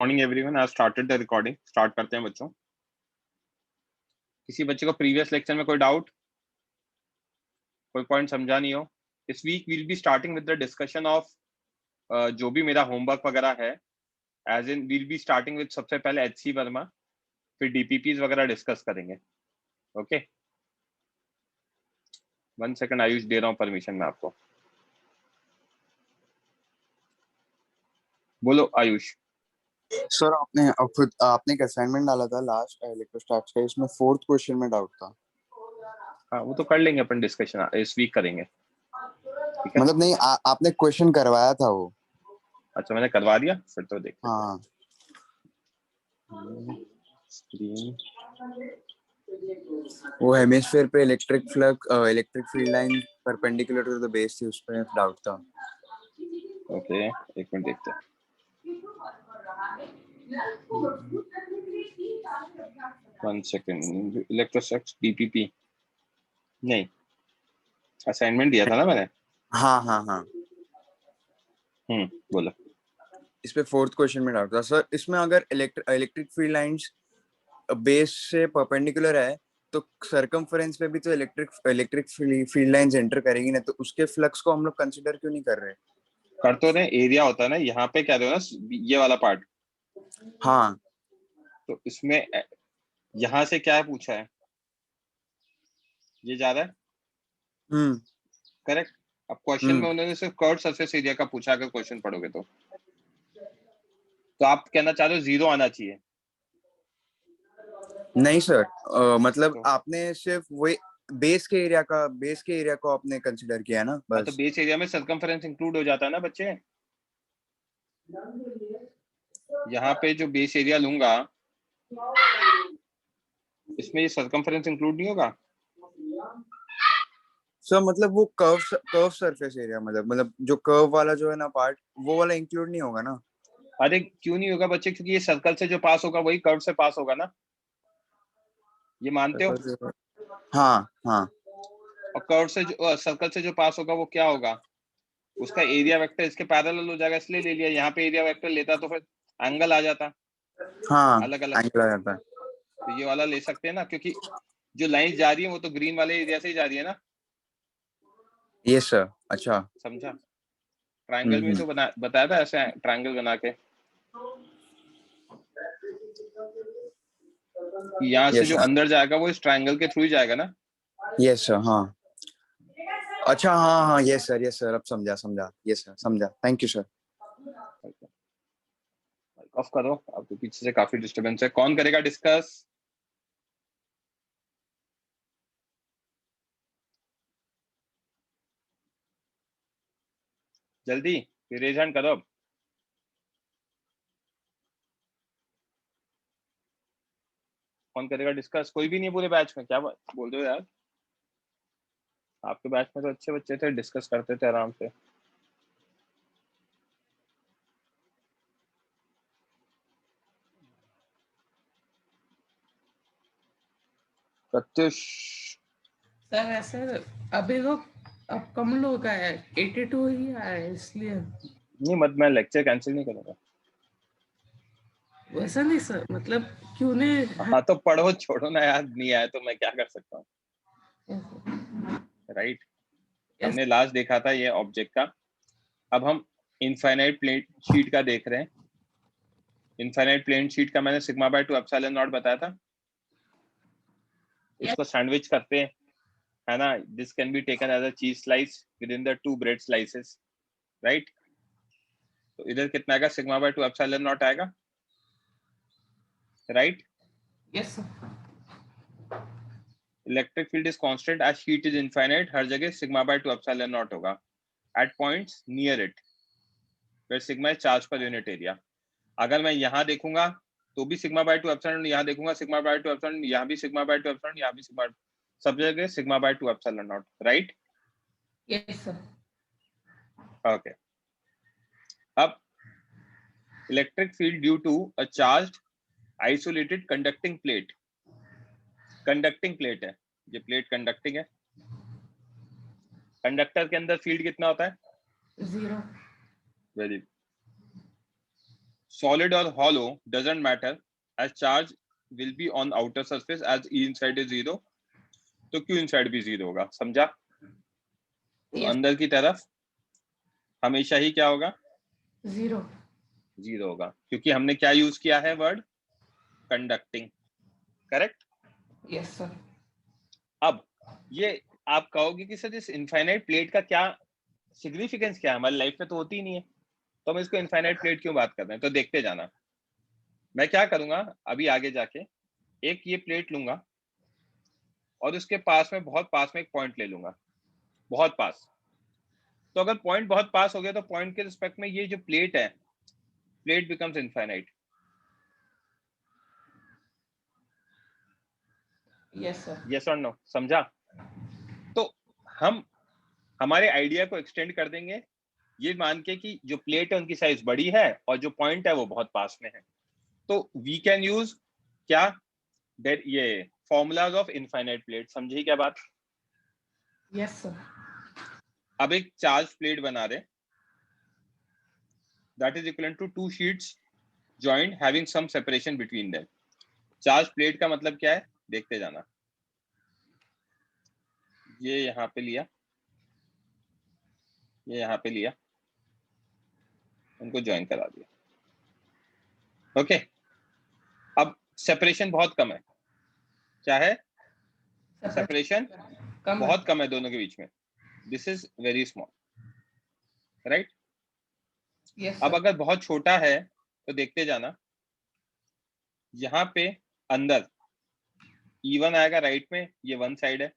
Morning everyone, I started the recording. Start करते हैं बच्चों। किसी बच्चे को प्रीवियस लेक्चर में कोई डाउट, कोई पॉइंट समझा नहीं हो? इस week will be starting with the discussion of जो भी मेरा होमवर्क वगैरह है, as in will be starting with सबसे पहले एचसी वर्मा, फिर डीपीपीज वगैरह डिस्कस करेंगे। ओके, 1 सेकंड आयुष, दे रहा हूँ परमिशन मैं आपको। बोलो आयुष। सर आपने एक असाइनमेंट डाला था लास्ट इलेक्ट्रोस्टैटिक्स का, इसमें 4th क्वेश्चन में डाउट था। हाँ, वो तो कर लेंगे अपन, डिस्कशन इस वीक करेंगे। ठीक है, मतलब नहीं, आपने क्वेश्चन करवाया था वो। अच्छा मैंने करवा दिया, फिर तो देखते हैं। हाँ, स्क्रीन वो हेमिस्फीयर पे electric field line perpendicular to the base थी, उस पे डाउट था। ओके, एक मिनट देखते हैं। One second. इलेक्ट्रोस्टैटिक्स डीपीपी नहीं, असाइनमेंट दिया था ना मैंने। हाँ हाँ हाँ, बोलो। इस पे 4th क्वेश्चन में डाउट था सर। इसमें अगर इलेक्ट्रिक फील्ड लाइंस बेस से परपेंडिकुलर है तो सरकमफरेंस पे भी तो इलेक्ट्रिक फील्ड लाइंस एंटर करेंगी ना, तो उसके फ्लक्स को हम लोग कंसीडर क्यों नहीं कर रहे? कर तो रहे, एरिया होता है ना यहाँ पे, क्या दो ना ये वाला पार्ट। हाँ, तो इसमें यहाँ से क्या है पूछा है, ये जा रहा है। करेक्ट। अब क्वेश्चन में उन्होंने सिर्फ कर्व सरफेस एरिया का पूछा, अगर क्वेश्चन पढ़ोगे तो आप कहना चाह रहे हो 0 आना चाहिए? नहीं सर, मतलब तो आपने सिर्फ वही बेस के एरिया को आपने कंसीडर किया ना, हाँ, तो बस। बेस एरिया में सरकमफेरेंस इंक्लूड हो जाता है ना बच्चे। यहाँ पे जो बेस एरिया लूंगा, इसमें ये सरकमफेरेंस इंक्लूड नहीं होगा। सर मतलब वो कर्व सरफेस एरिया, मतलब जो कर्व वाला जो है ना पार्ट, वो वाला इंक्लूड नहीं होगा ना? अरे क्यों नहीं होगा बच्चे, क्योंकि ये सर्कल से जो पास होगा वही कर्व से पास होगा ना, ये मानते हो? हाँ हाँ, और कर्व से जो सर्कल से जो पास होगा वो क्या होगा, उसका एरिया वेक्टर इसके पैरेलल हो जाएगा, इसलिए ले लिया। यहाँ पे एरिया वेक्टर लेता तो फिर एंगल आ जाता हाँ, अलग अलग। एंगल आ जाता है। तो ये वाला ले सकते हैं ना, क्योंकि जो लाइन जा रही है वो तो ग्रीन वाले एरिया से ही जा रही है ना। यस सर, अच्छा। समझा? ट्रायंगल में तो बताया था ऐसे ट्रायंगल बना के, यहाँ से यस जो सर, अंदर जाएगा वो इस ट्रायंगल के थ्रू ही जाएगा ना। यस सर, हाँ। अच्छा, हाँ हाँ, यस सर, अब समझा, यस सर, समझा। Thank you sir. ऑफ करो, आपके पीछे से काफी डिस्टरबेंस है। कौन करेगा डिस्कस? जल्दी रेज हैंड करो। अब कौन करेगा डिस्कस? कोई भी नहीं है पूरे बैच में, क्या बोल रहे हो यार? आपके बैच में तो अच्छे बच्चे थे, डिस्कस करते थे आराम से। प्रत्युष सर ऐसे अभी तो अब कम लोग आए, 82 ही आए, इसलिए। नहीं मत, मैं लेक्चर कैंसिल नहीं करूंगा। वैसा नहीं सर, मतलब क्यों नहीं। हाँ तो पढ़ो, छोड़ो ना यार, नहीं आया तो मैं क्या कर सकता हूँ, राइट? हमने लास्ट देखा था ये ऑब्जेक्ट का, अब हम इनफाइनाइट प्लेन शीट का देख रहे हैं। इनफाइनाइट प्लेन शीट का मैंने सिग्मा बाय 2 एप्सिलॉन नॉट बताया था। इसको सैंडविच करते हैं, है ना? This can be taken as a cheese slice with in the 2 bread slices, right? तो इधर कितना आएगा, सिग्मा बाय 2 एप्सिलॉन नॉट आएगा, right? Yes sir. Electric field is constant as sheet is infinite, हर जगह सिग्मा बाय 2 एप्सिलॉन नॉट होगा at points near it where sigma is charge per unit area. अगर मैं यहाँ देखूंगा तो भी सिग्मा बाय 2 एप्सिलॉन, यहाँ देखूंगा सिग्मा बाय 2 एप्सिलॉन, यहाँ भी सिग्मा बाय 2 एप्सिलॉन, यहाँ भी सिग्मा, सब जगह sigma by 2 epsilon naught, right? Yes sir. Okay, अब electric field due to a charged isolated conducting plate, conducting plate है ये, प्लेट कंडक्टिंग है। कंडक्टर के अंदर फील्ड कितना होता है? 0। Very solid or hollow doesn't matter as charge will be on outer surface as E inside is 0, तो Q inside भी 0 होगा, समझा? तो Yes. अंदर की तरफ हमेशा ही क्या होगा? 0. 0 होगा, क्योंकि हमने क्या यूज किया है word? Conducting, correct? Yes, sir. अब ये आप कहोगे कि सर इस इनफाइनाइट प्लेट का क्या सिग्निफिकेंस क्या है, हमारी लाइफ में तो होती ही नहीं है, तो हम इसको इनफाइनाइट प्लेट क्यों बात कर रहे हैं? तो देखते जाना, मैं क्या करूंगा अभी आगे जाके, एक ये प्लेट लूंगा और उसके पास में बहुत पास में एक पॉइंट ले लूंगा, बहुत पास। तो अगर पॉइंट बहुत पास हो गया तो पॉइंट के रिस्पेक्ट में ये जो प्लेट है, plate becomes infinite. Yes, sir. Yes और नो, समझा? तो हम हमारे आइडिया को एक्सटेंड कर देंगे ये मान के कि जो प्लेट है उनकी साइज बड़ी है और जो पॉइंट है वो बहुत पास में है। तो वी कैन यूज क्या, ये फॉर्मूलाज ऑफ इनफाइनाइट प्लेट, समझे क्या बात? Yes, sir. अब एक चार्ज प्लेट बना रहे, that is equal to two sheets joint having some separation between them. Charge plate का मतलब क्या है, देखते जाना। ये यहाँ पे लिया, ये यहाँ पे लिया, उनको ज्वाइन करा दिया, ओके। अब सेपरेशन बहुत कम है, क्या है? सेपरेशन बहुत कम है दोनों के बीच में, this is very small, right? Yes, अब sir. अगर बहुत छोटा है तो देखते जाना, यहाँ पे अंदर E1 आएगा राइट में, ये वन साइड है,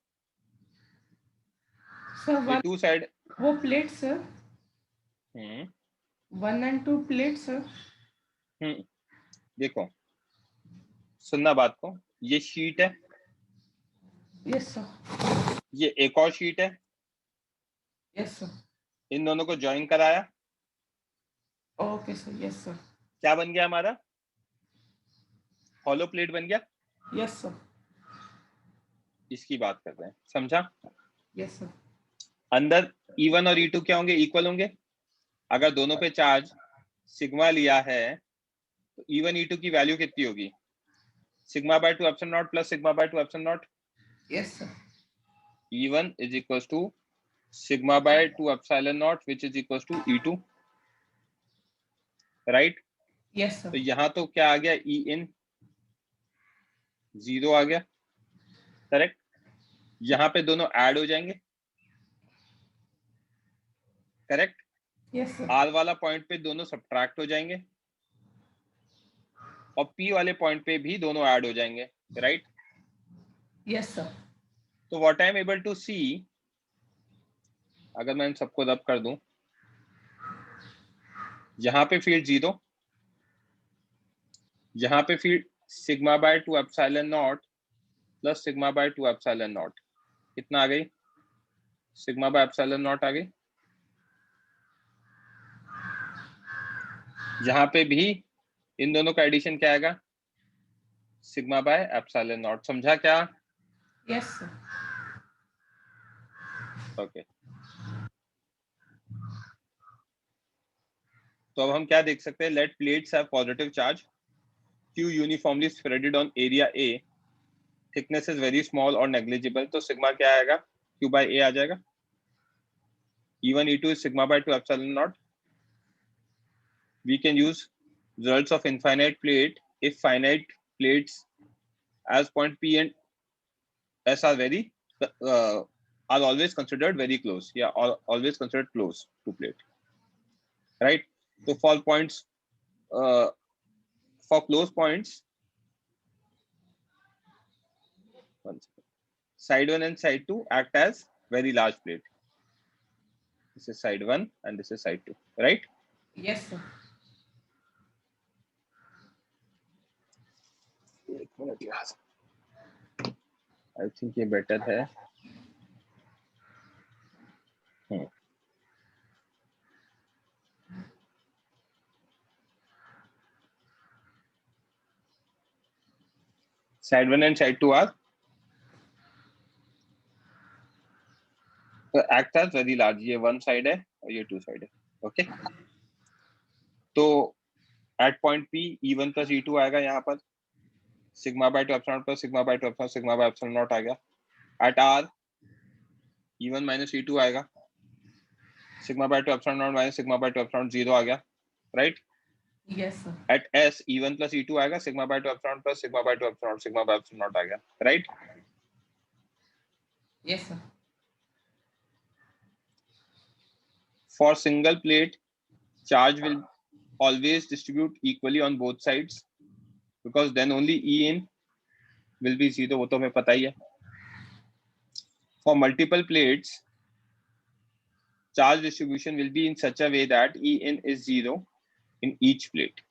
Sir, ये टू साइड। वो plate sir, 1 and 2 plate sir. देखो सुनना बात को, ये शीट है, यस सर। ये एक और शीट है, यस सर। इन दोनों को ज्वाइन कराया, ओके सर। Yes sir. क्या बन गया हमारा? हॉलो प्लेट बन गया। Yes sir. इसकी बात कर रहे हैं, समझा? Yes sir. अंदर E1 और E2 क्या होंगे? इक्वल होंगे। अगर दोनों पे चार्ज सिग्मा लिया है तो E1 E2 की वैल्यू कितनी होगी? Sigma by 2 epsilon naught plus sigma by 2 epsilon not. Yes sir. E1 is equals to sigma by 2 epsilon naught which is equals to E2, right? Yes sir. तो यहाँ तो क्या आ गया? E in 0 आ गया, करेक्ट? यहाँ पे दोनों ऐड हो जाएंगे, करेक्ट? Yes sir. R वाला पॉइंट पे दोनों सब्ट्रैक्ट हो जाएंगे और P वाले पॉइंट पे भी दोनों ऐड हो जाएंगे, राइट? Yes sir. तो what I am able to see, अगर मैं इन सबको रब कर दूं, यहाँ पे फील्ड 0, यहाँ पे field sigma by 2 epsilon naught plus sigma by 2 epsilon not, कितना आ गई? सिग्मा बाय एप्सिलॉन नॉट आ गई। यहाँ पे भी इन दोनों का एडिशन क्या आएगा? सिग्मा बाय एप्सिलॉन नॉट, समझा क्या? Yes sir. ओके। तो अब हम क्या देख सकते हैं? Let plates have positive charge, Q uniformly spreaded on area A, thickness is very small और नेग्लिजिबल, तो सिग्मा क्या आएगा? Q बाय A आ जाएगा। E1 E2 is sigma by 2 epsilon naught. We can use results of infinite plate if finite plates as point P and S are very are always considered very close. Yeah, always considered close to plate, right? So for points, for close points, side 1 and side 2 act as very large plate. This is side 1 and this is side 2, right? Yes sir. एक minute यार, I think ये better है। Side 1 and side 2 are act as very large, ये one side है और ये two side है, okay? तो at point P E1 plus E2 आएगा यहाँ पर, sigma by two epsilon plus sigma by two epsilon, sigma by epsilon naught आ गया। At R E1 minus E2 आएगा, sigma by two epsilon naught minus sigma by two epsilon 0 आ गया, right. Yes sir. At S E1 plus E2 आएगा, sigma by two epsilon plus sigma by two epsilon, sigma by epsilon naught आ गया, right. Yes sir. For single plate, charge will always distribute equally on both sides because then only E in will be 0, वो तो हमें पता ही है। For multiple plates, charge distribution will be in such a way that E in is 0 in each plate.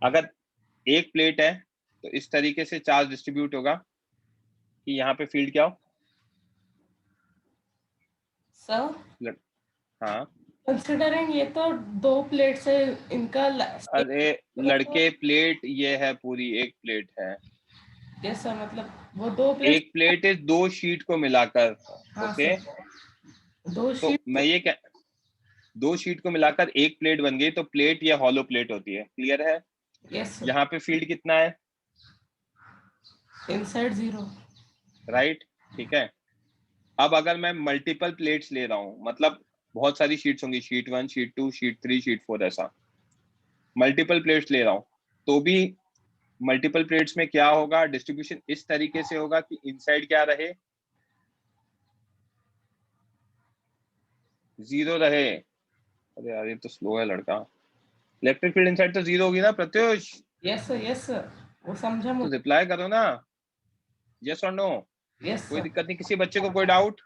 अगर एक plate है तो इस तरीके से चार्ज डिस्ट्रीब्यूट होगा कि यहाँ पे फील्ड क्या हो सर। हाँ, कंसिडरिंग ये तो 2 प्लेट से इनका अरे लड़के प्लेट ये है पूरी एक प्लेट है। यस सर, मतलब वो 2 प्लेट, एक प्लेट है 2 शीट को मिलाकर। हाँ ओके सर, 2 तो शीट, मैं ये 2 शीट को मिलाकर एक प्लेट बन गई, तो प्लेट ये हॉलो प्लेट होती है, क्लियर है। यस सर, यहाँ पे फील्ड कितना है, इनसाइड 0, राइट, ठीक है। अब अगर मैं मल्टीपल प्लेट्स ले रहा हूँ, मतलब बहुत सारी शीट्स होंगी, शीट 1 शीट 2 शीट 3 शीट 4, ऐसा मल्टीपल प्लेट्स ले रहा हूँ, तो भी मल्टीपल प्लेट्स में क्या होगा, डिस्ट्रीब्यूशन इस तरीके से होगा कि इनसाइड क्या रहे, 0 रहे। अरे यार ये तो स्लो है लड़का। इलेक्ट्रिक फील्ड इनसाइड तो 0 होगी ना प्रत्युष? यस सर, वो समझा तो मुझे। रिप्लाई करो ना, यस और नो। यस कोई सर। दिक्कत नहीं, किसी बच्चे को कोई डाउट?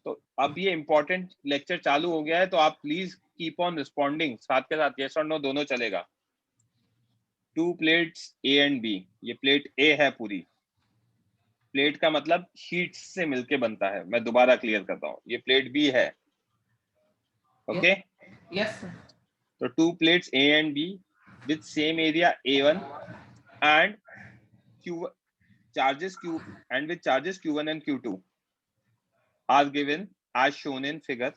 तो अब ये इंपॉर्टेंट लेक्चर चालू हो गया है, तो आप प्लीज कीप ऑन रिस्पॉन्डिंग, साथ के साथ यस और नो दोनों चलेगा। 2 प्लेट्स A एंड B, ये प्लेट A है पूरी, प्लेट का मतलब शीट्स से मिलके बनता है, मैं दोबारा क्लियर करता हूँ, ये प्लेट B है, ओके। Yes sir. तो 2 plates A and B with same area A1 and Q charges Q and with charges Q1 and Q2 are given as shown in figure.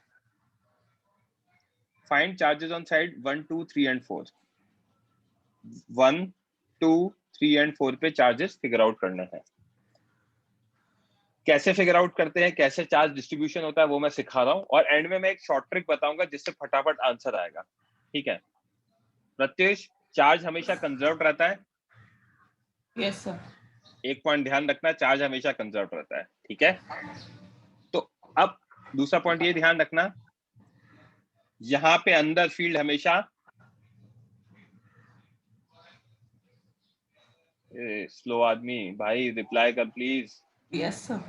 Find charges on side 1, 2, 3 and 4. 1, 2, 3 and 4 पे charges figure out करना है। कैसे figure out करते हैं, कैसे charge distribution होता है, वो मैं सिखा रहा हूँ, और एंड में मैं एक शॉर्ट ट्रिक बताऊंगा जिससे फटाफट आंसर आएगा, ठीक है। प्रत्युष, चार्ज हमेशा कंजर्व रहता है? Yes sir. एक पॉइंट ध्यान रखना, चार्ज हमेशा कंजर्व रहता है, ठीक है। तो अब दूसरा पॉइंट ये ध्यान रखना, यहाँ पे अंदर फील्ड हमेशा, स्लो आदमी भाई रिप्लाई कर please. Yes sir.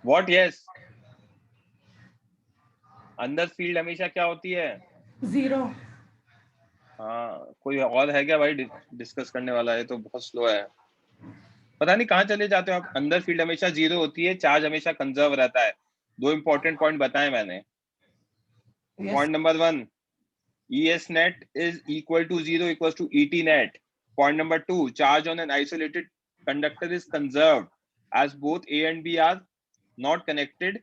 What yes? अंदर फील्ड हमेशा क्या होती है? 0। हाँ, कोई और है क्या भाई डिस्कस करने वाला है? तो बहुत स्लो है, पता नहीं कहाँ चले जाते हो आप। अंदर फील्ड हमेशा 0 होती है, चार्ज हमेशा कंजर्व रहता है। 2 इंपॉर्टेंट पॉइंट बताए मैंने। Point number 1, ES net is equal to 0 equals to ET net. Point number 2, charge on an isolated conductor is conserved as both A and B are not connected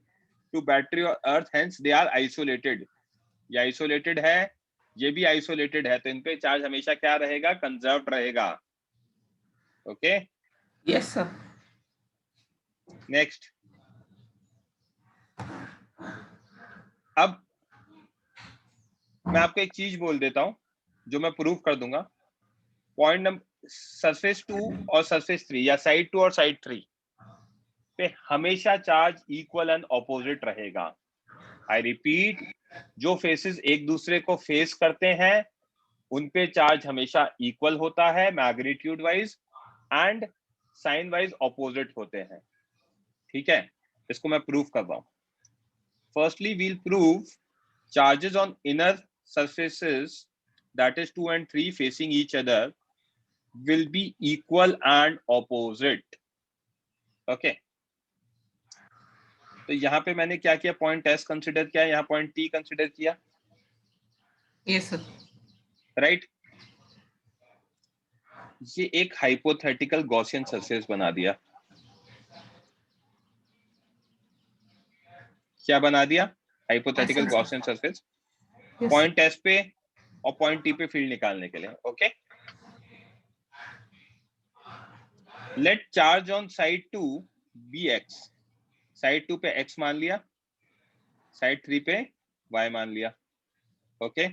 to battery or earth, hence they are isolated. ये isolated है, ये भी isolated है, तो इन पे charge हमेशा क्या रहेगा, कंजर्व्ड रहेगा, ओके। Yes sir. नेक्स्ट, अब मैं आपको एक चीज बोल देता हूं जो मैं प्रूव कर दूंगा। पॉइंट नंबर सरफेस 2 और सरफेस 3 या साइड 2 और साइड 3 पे हमेशा चार्ज इक्वल एंड ऑपोजिट रहेगा। आई रिपीट, जो फेसेस एक दूसरे को फेस करते हैं उन पे चार्ज हमेशा इक्वल होता है magnitude wise, and sign wise opposite होते हैं, ठीक है। इसको मैं प्रूव कर रहा हूं। Firstly will prove charges on inner surfaces, that is 2 and 3 facing each other, will be equal and opposite, okay। तो यहाँ पे मैंने क्या किया, पॉइंट S कंसिडर किया, यहाँ पॉइंट T कंसिडर किया, यस सर। राइट। ये एक हाइपोथेटिकल गॉसियन सरफेस बना दिया। क्या बना दिया? Hypothetical Gaussian surface, point S पे और पॉइंट टी पे फील्ड निकालने के लिए। Okay, let charge on side 2 B X, side 2 पे x मान लिया, साइड 3 पे y मान लिया। ओके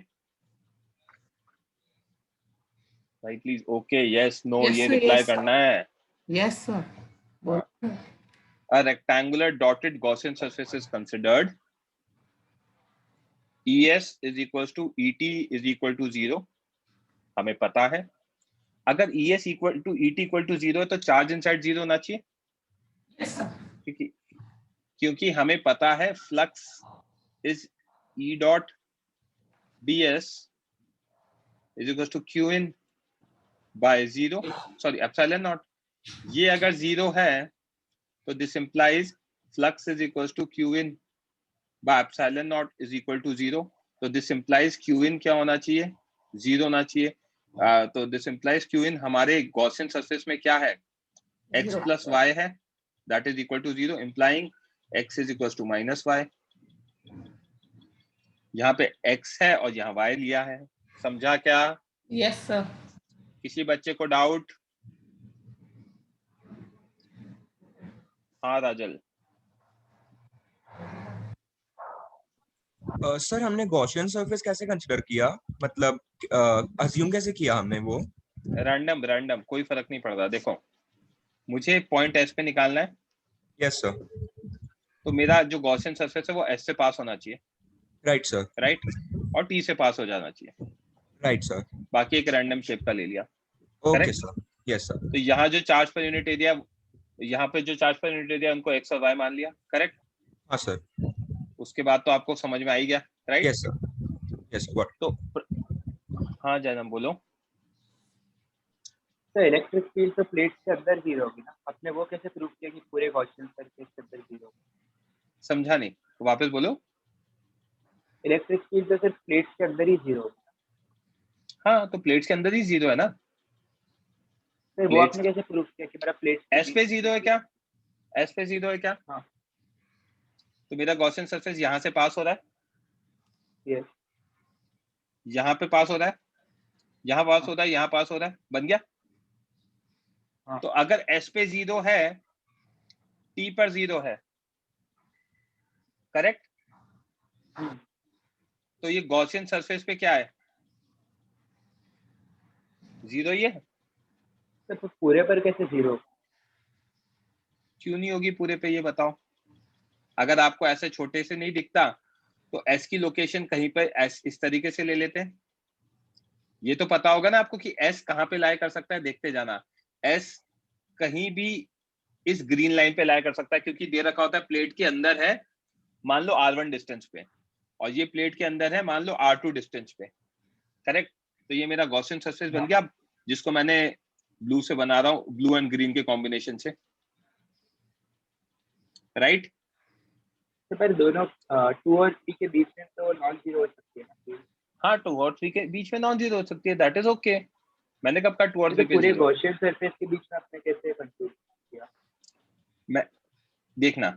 भाई प्लीज ओके यस नो ये रिप्लाई करना है। Yes sir. A rectangular dotted Gaussian surface is considered. ES is equals to ET is equal to 0, हमें पता है। अगर ES equal to ET equal to 0 है तो चार्ज इनसाइड 0 होना चाहिए। Yes sir. क्योंकि हमें पता है flux is E dot ds is equals to Q in by 0, sorry epsilon naught। ये अगर 0 है तो this implies flux is equals to Q in by epsilon naught is equal to 0। तो दिस implies Q in क्या होना चाहिए, 0 होना चाहिए। तो दिस implies Q in हमारे गॉसियन सरफेस में क्या है, x plus y है, that is equal to 0, implying x is equals to minus y। यहाँ पे x है और यहाँ y लिया है, समझा क्या? Yes sir. किसी बच्चे को डाउट? हाँ राजल। सर हमने गॉसियन सरफेस कैसे कंसीडर किया, मतलब अज्यूम कैसे किया हमने वो? रैंडम कोई फर्क नहीं पड़ रहा। देखो मुझे पॉइंट एस पे निकालना है। Yes sir. तो मेरा जो गॉसियन सरफेस है वो एस से पास होना चाहिए। Right sir. राइट, और टी से पास हो जाना चाहिए। Right sir. बाकी एक रैंडम शेप का ले लिया। Okay sir. Yes sir. तो यहाँ जो चार्ज पर यूनिट एरिया, यहाँ पे जो चार्ज पर यूनिट एरिया उनको एक्स और वाई मान लिया। करेक्ट? हाँ सर। उसके बाद तो आपको समझ में आ ही गया। Right? Yes sir. Yes what? तो हाँ जैनम बोलो। तो इलेक्ट्रिक फील्ड तो प्लेट्स के अंदर 0 होगी ना, आपने वो कैसे प्रूव किया कि पूरे गॉसियन सरफेस के अंदर 0 होगी? समझा नहीं, तो वापस बोलो। इलेक्ट्रिक फील्ड तो सिर्फ प्लेट्स के अंदर ही 0 होगी। हाँ तो प्लेट्स के अंदर ही 0 है ना। फिर वो आपने कैसे प्रूव किया कि मेरा प्लेट्स एस पे 0 है क्या? एस पे 0 है क्या? हाँ। तो मेरा गॉसियन सरफेस यहाँ से पास हो रहा है। यस। यहाँ पे पास हो रहा है, यहाँ पास हो रहा है, यहाँ पास हो रहा है, बन गया। हाँ। तो अगर एस पे 0 है, टी पर 0 है, करेक्ट? तो ये गॉसियन सरफेस पे क्या है, 0 ही है। तो पूरे पर कैसे 0? क्यों नहीं होगी पूरे पे, ये बताओ। अगर आपको ऐसे छोटे से नहीं दिखता तो एस की लोकेशन कहीं पर एस इस तरीके से ले लेते हैं। ये तो पता होगा ना आपको कि एस कहाँ पे लाई कर सकता है, देखते जाना। एस कहीं भी इस ग्रीन लाइन पे लाई कर सकता है, क्योंकि दे रखा होता है प्लेट के अंदर है मान लो R1 डिस्टेंस पे, और ये प्लेट के अंदर है मान लो R2 डिस्टेंस पे। करेक्ट? तो ये मेरा गॉसियन सरफेस बन गया, जिसको मैंने ब्लू से बना रहा हूँ, ब्लू एंड ग्रीन के कॉम्बिनेशन से। राइट? तो पर दोनों 2 और 3 के बीच में तो नॉन 0 हो सकती है ना। हाँ 2 और 3 के बीच में नॉन 0 हो सकती है, दैट इज ओके। मैंने कब कहा 2 और 3 पे पूरे 0? गॉसियन सरफेस के बीच में आपने कैसे कंट्रोल किया? मैं देखना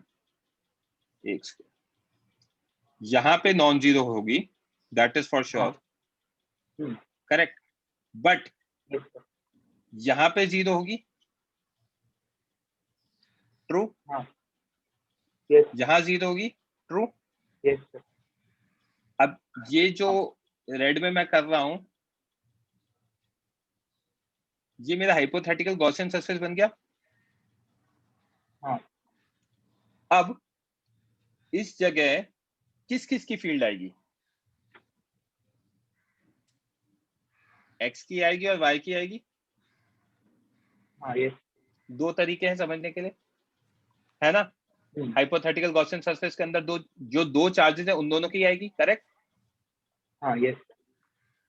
एक सेकंड, यहाँ पे नॉन 0 होगी, that is for sure. Correct? But यहाँ पे 0 होगी, ट्रू? हाँ। यस। यहाँ 0 होगी, ट्रू? Yes sir. अब ये जो रेड में मैं कर रहा हूं, ये मेरा हाइपोथेटिकल गॉसियन सरफेस बन गया। हाँ। अब इस जगह किस किस की फील्ड आएगी, एक्स की आएगी और वाई की आएगी। हाँ। यस। दो तरीके हैं समझने के लिए, है ना। हाइपोथेटिकल गॉसियन सरफेस के अंदर दो चार्जेस है, उन दोनों की आएगी। करेक्ट? हाँ। यस।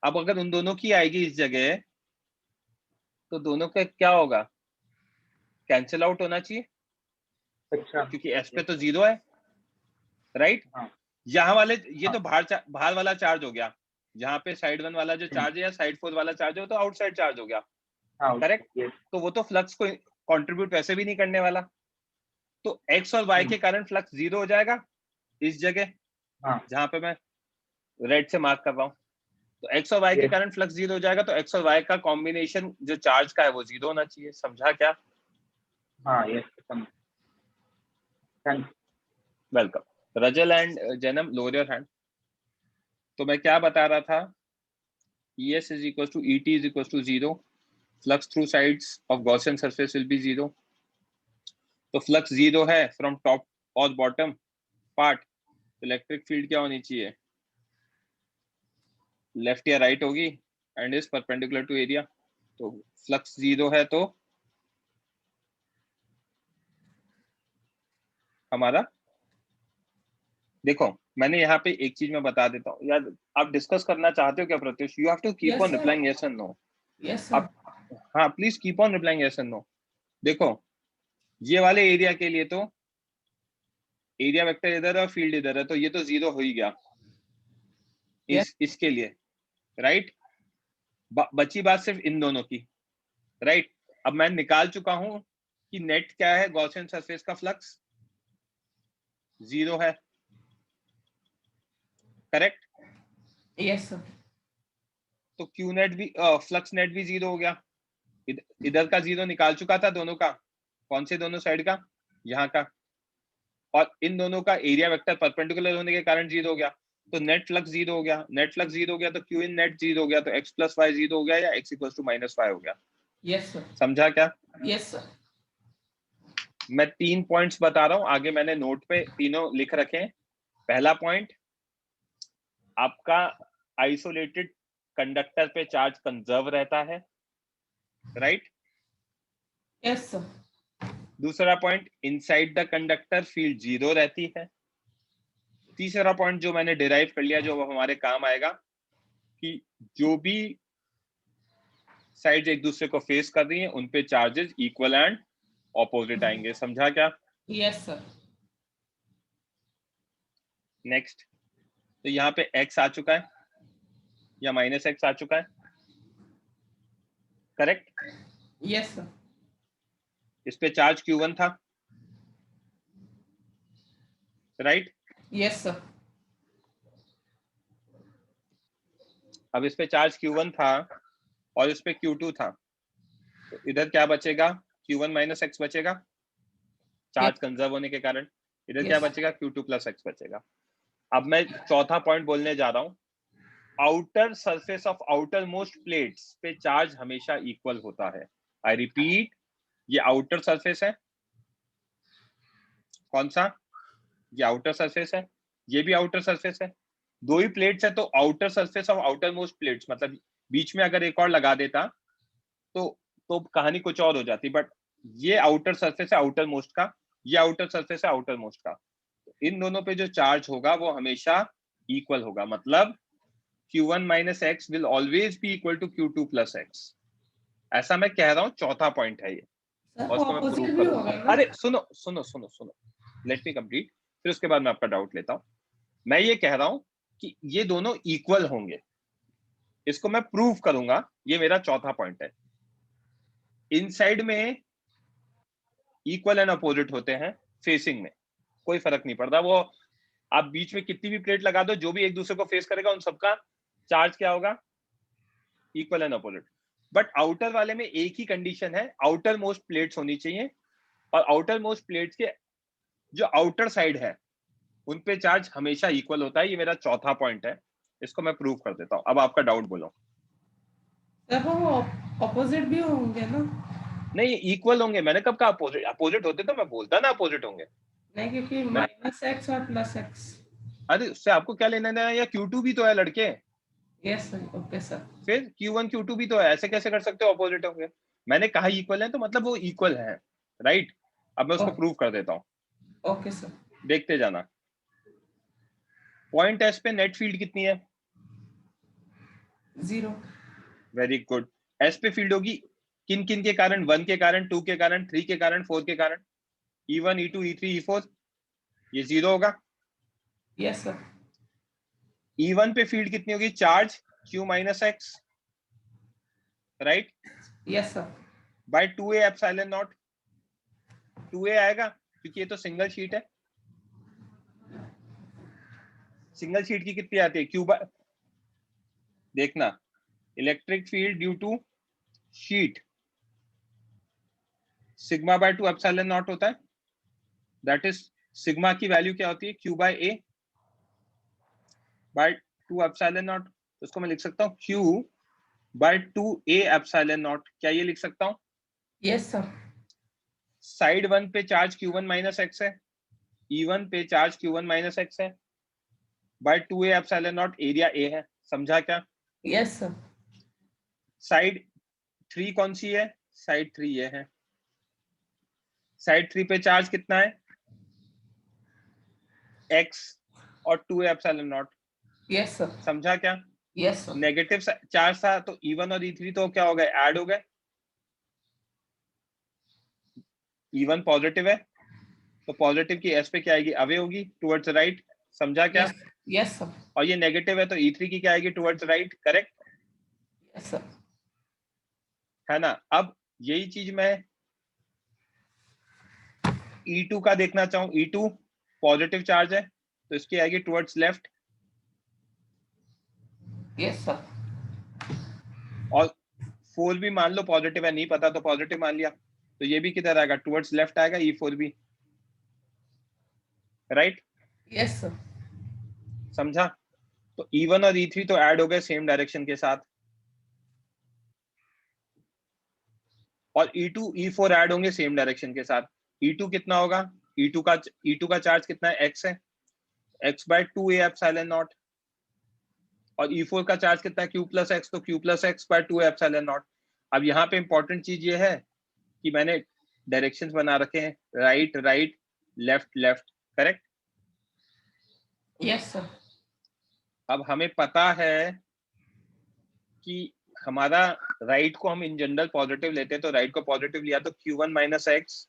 अब अगर उन दोनों की आएगी इस जगह, तो दोनों का क्या होगा, कैंसिल आउट होना चाहिए। अच्छा। क्योंकि एस पे तो 0 है। राइट? हाँ। यहाँ वाले ये तो बाहर वाला चार्ज हो गया, जहाँ पे साइड 1 वाला जो चार्ज है या साइड 4 वाला चार्ज है तो आउटसाइड चार्ज हो गया। करेक्ट? तो वो तो फ्लक्स को कंट्रीब्यूट वैसे भी नहीं करने वाला, तो एक्स और वाई के कारण फ्लक्स 0 हो जाएगा इस जगह। हाँ जहां पे मैं रेड से मार्क कर रहा हूँ, तो एक्स और वाई के Yes. कारण फ्लक्स जीरो हो जाएगा, तो एक्स और वाई का कॉम्बिनेशन जो चार्ज का है वो जीरो होना चाहिए। समझा क्या? हाँ yes thank welcome. Rajal and Jainam, lower your hand. तो मैं क्या बता रहा था, ES is equals to ET is equals to 0, flux through sides of Gaussian surface will be 0। तो फ्लक्स 0 है फ्रॉम टॉप और बॉटम पार्ट, इलेक्ट्रिक फील्ड क्या होनी चाहिए, लेफ्ट या राइट होगी, and is perpendicular to area. तो फ्लक्स 0 है तो हमारा, देखो मैंने यहाँ पे एक चीज मैं बता देता हूँ यार, आप डिस्कस करना चाहते हो क्या Pratyush? You have to keep Yes, on sir. Replying yes and no. Yes, sir. आप, हाँ please keep on replying yes and no. देखो ये वाले एरिया के लिए तो एरिया वेक्टर इधर है और फील्ड इधर है, तो ये तो 0 हो ही गया इसके लिए, राइट। बची बात सिर्फ इन दोनों की, राइट। अब मैं निकाल चुका हूं कि नेट क्या है, गॉसियन सरफेस का फ्लक्स 0 है, करेक्ट। Yes, sir. तो क्यू नेट भी, फ्लक्स नेट भी 0 हो गया। इधर का 0 निकाल चुका था, दोनों का। कौन से दोनों साइड का? यहाँ का। और इन दोनों का एरिया वेक्टर परपेंडिकुलर होने के कारण 0 हो गया, तो नेट फ्लक्स 0 हो गया। नेट फ्लक्स 0 हो गया तो क्यू इन नेट 0 हो गया, तो x प्लस वाई 0 हो गया या x equal to minus Y हो गया। Yes, sir. समझा क्या? Yes, sir. मैं 3 पॉइंट्स बता रहा हूं, आगे मैंने नोट पे तीनों लिख रखे हैं। पहला पॉइंट, आपका आइसोलेटेड कंडक्टर पे चार्ज कंजर्व रहता है, राइट। Yes, sir. दूसरा point, inside the conductor field 0 रहती है। तीसरा पॉइंट जो मैंने डिराइव कर लिया, जो हमारे काम आएगा, कि जो भी साइड्स एक दूसरे को फेस कर रही हैं उन पे चार्जेस इक्वल एंड ऑपोजिट आएंगे। समझा क्या? Yes, sir. नेक्स्ट, तो यहाँ पे x आ चुका है या माइनस एक्स आ चुका है, करेक्ट। Yes, sir. इस पे चार्ज Q1 था, राइट। Yes, sir. अब इस पे चार्ज Q1 था और इस पे Q2 था, तो इधर क्या बचेगा? Q1 माइनस एक्स बचेगा, चार्ज कंजर्व होने के कारण। इधर क्या Yes. बचेगा? Q2 प्लस एक्स बचेगा। अब मैं चौथा पॉइंट बोलने जा रहा हूं, outer surface of outer most plates पे चार्ज हमेशा इक्वल होता है। आई रिपीट, ये आउटर सरफेस है, कौन सा? ये आउटर सरफेस है, ये भी आउटर सरफेस है, दो ही प्लेट्स है, तो outer surface of outer most plates, मतलब बीच में अगर एक और लगा देता तो कहानी कुछ और हो जाती, बट ये आउटर सरफेस है आउटर मोस्ट का, ये आउटर सरफेस है आउटर मोस्ट का, इन दोनों पे जो चार्ज होगा वो हमेशा इक्वल होगा। मतलब Q1 minus X will always be equal to Q2 plus X. ऐसा मैं कह रहा हूं, चौथा पॉइंट है ये, Sir, और वो उसको मैं प्रूव opposite भी करूंगा। होगा ना? अरे सुनो सुनो सुनो सुनो, लेट मी कंप्लीट, फिर उसके बाद मैं आपका डाउट लेता हूं। मैं ये कह रहा हूं कि ये दोनों इक्वल होंगे, इसको मैं प्रूव करूंगा, ये मेरा चौथा पॉइंट है। इनसाइड में इक्वल एंड अपोजिट होते हैं, फेसिंग में कोई फर्क नहीं पड़ता। वो आप बीच में कितनी भी प्लेट लगा दो, जो भी एक दूसरे को फेस करेगा उन सबका चार्ज क्या होगा? Equal and opposite. But outer वाले में एक ही कंडीशन है, आउटर मोस्ट प्लेट्स होनी चाहिए, और आउटर मोस्ट प्लेट्स के जो आउटर साइड है उन पे चार्ज हमेशा इक्वल होता है। ये मेरा चौथा पॉइंट है, इसको मैं प्रूव कर देता हूं। अब आपका डाउट बोलो। Sir, वो opposite भी होंगे ना? नहीं, इक्वल होंगे। मैंने कब कहा अपोजिट? अपोजिट होते तो मैं बोलता ना अपोजिट होंगे। नहीं, क्योंकि मैं, माइनस एक्स और प्लस एक्स। अरे उससे आपको क्या लेना देना है? या Q2 भी तो है लड़के, यस सर, ओके सर। फिर Q1 Q2 भी तो है, ऐसे कैसे कर सकते हो अपोजिट होंगे? मैंने कहा इक्वल है तो मतलब वो इक्वल है, राइट। अब मैं उसको प्रूव कर देता हूँ, ओके सर। देखते जाना। पॉइंट एस पे नेट फील्ड कितनी है? 0। Very good. एस पे फील्ड होगी किन किन के कारण? 1 के कारण, 2 के कारण, 3 के कारण, 4 के कारण। E1 E2 E3 E4, ये 0 होगा। Yes sir. E1 पे फील्ड कितनी होगी? Charge Q minus X, right, yes sir. By 2A epsilon not. 2A आएगा क्योंकि ये तो सिंगल शीट है, सिंगल शीट की कितनी आती है? क्यू बाय, देखना, electric field due to sheet sigma by 2 epsilon not होता है, दैट इज सिग्मा की वैल्यू क्या होती है? Q by A by 2 epsilon not. तो इसको मैं लिख सकता हूँ Q by 2 A epsilon not. क्या ये लिख सकता हूँ? Yes sir. साइड 1 पे चार्ज Q1 माइनस एक्स है, E1 पे चार्ज Q1 माइनस एक्स है, by 2A epsilon not, area A है। समझा क्या? Yes sir. साइड 3 कौन सी है? साइड 3 ये है। साइड 3 पे चार्ज कितना है? X और 2A epsilon not. Yes sir. समझा क्या? Yes sir. नेगेटिव चार्ज था तो E1 और E3 तो क्या हो गए? ऐड हो गए। E1 पॉजिटिव है तो पॉजिटिव की S पे क्या आएगी? अवे होगी, टुवर्ड्स राइट। समझा क्या? Yes sir. और ये नेगेटिव है तो E3 की क्या आएगी? Towards right. Correct yes sir. है ना? अब यही चीज मैं E2 का देखना चाहूं, E2 पॉजिटिव चार्ज है तो इसकी आएगी टुवर्ड्स लेफ्ट, यस सर। और 4 भी मान लो पॉजिटिव है, नहीं पता तो पॉजिटिव मान लिया, तो ये भी किधर आएगा? टुवर्ड्स लेफ्ट आएगा, E4 भी। राइट? Yes sir. समझा? तो E1 और E3 तो ऐड हो गए सेम डायरेक्शन के साथ, और E2 E4 ऐड होंगे सेम डायरेक्शन के साथ। E2 कितना होगा? E2 का चार्ज कितना है? X है, X bye 2A epsilon not. और E4 का चार्ज कितना है? Q प्लस एक्स, तो Q plus X by 2A epsilon not. अब यहाँ पे इंपॉर्टेंट चीज ये है कि मैंने डायरेक्शंस बना रखे हैं, right right, left left. Correct? Yes sir. अब हमें पता है कि हमारा राइट को हम इन जनरल पॉजिटिव लेते हैं, तो राइट को पॉजिटिव लिया तो Q1 minus x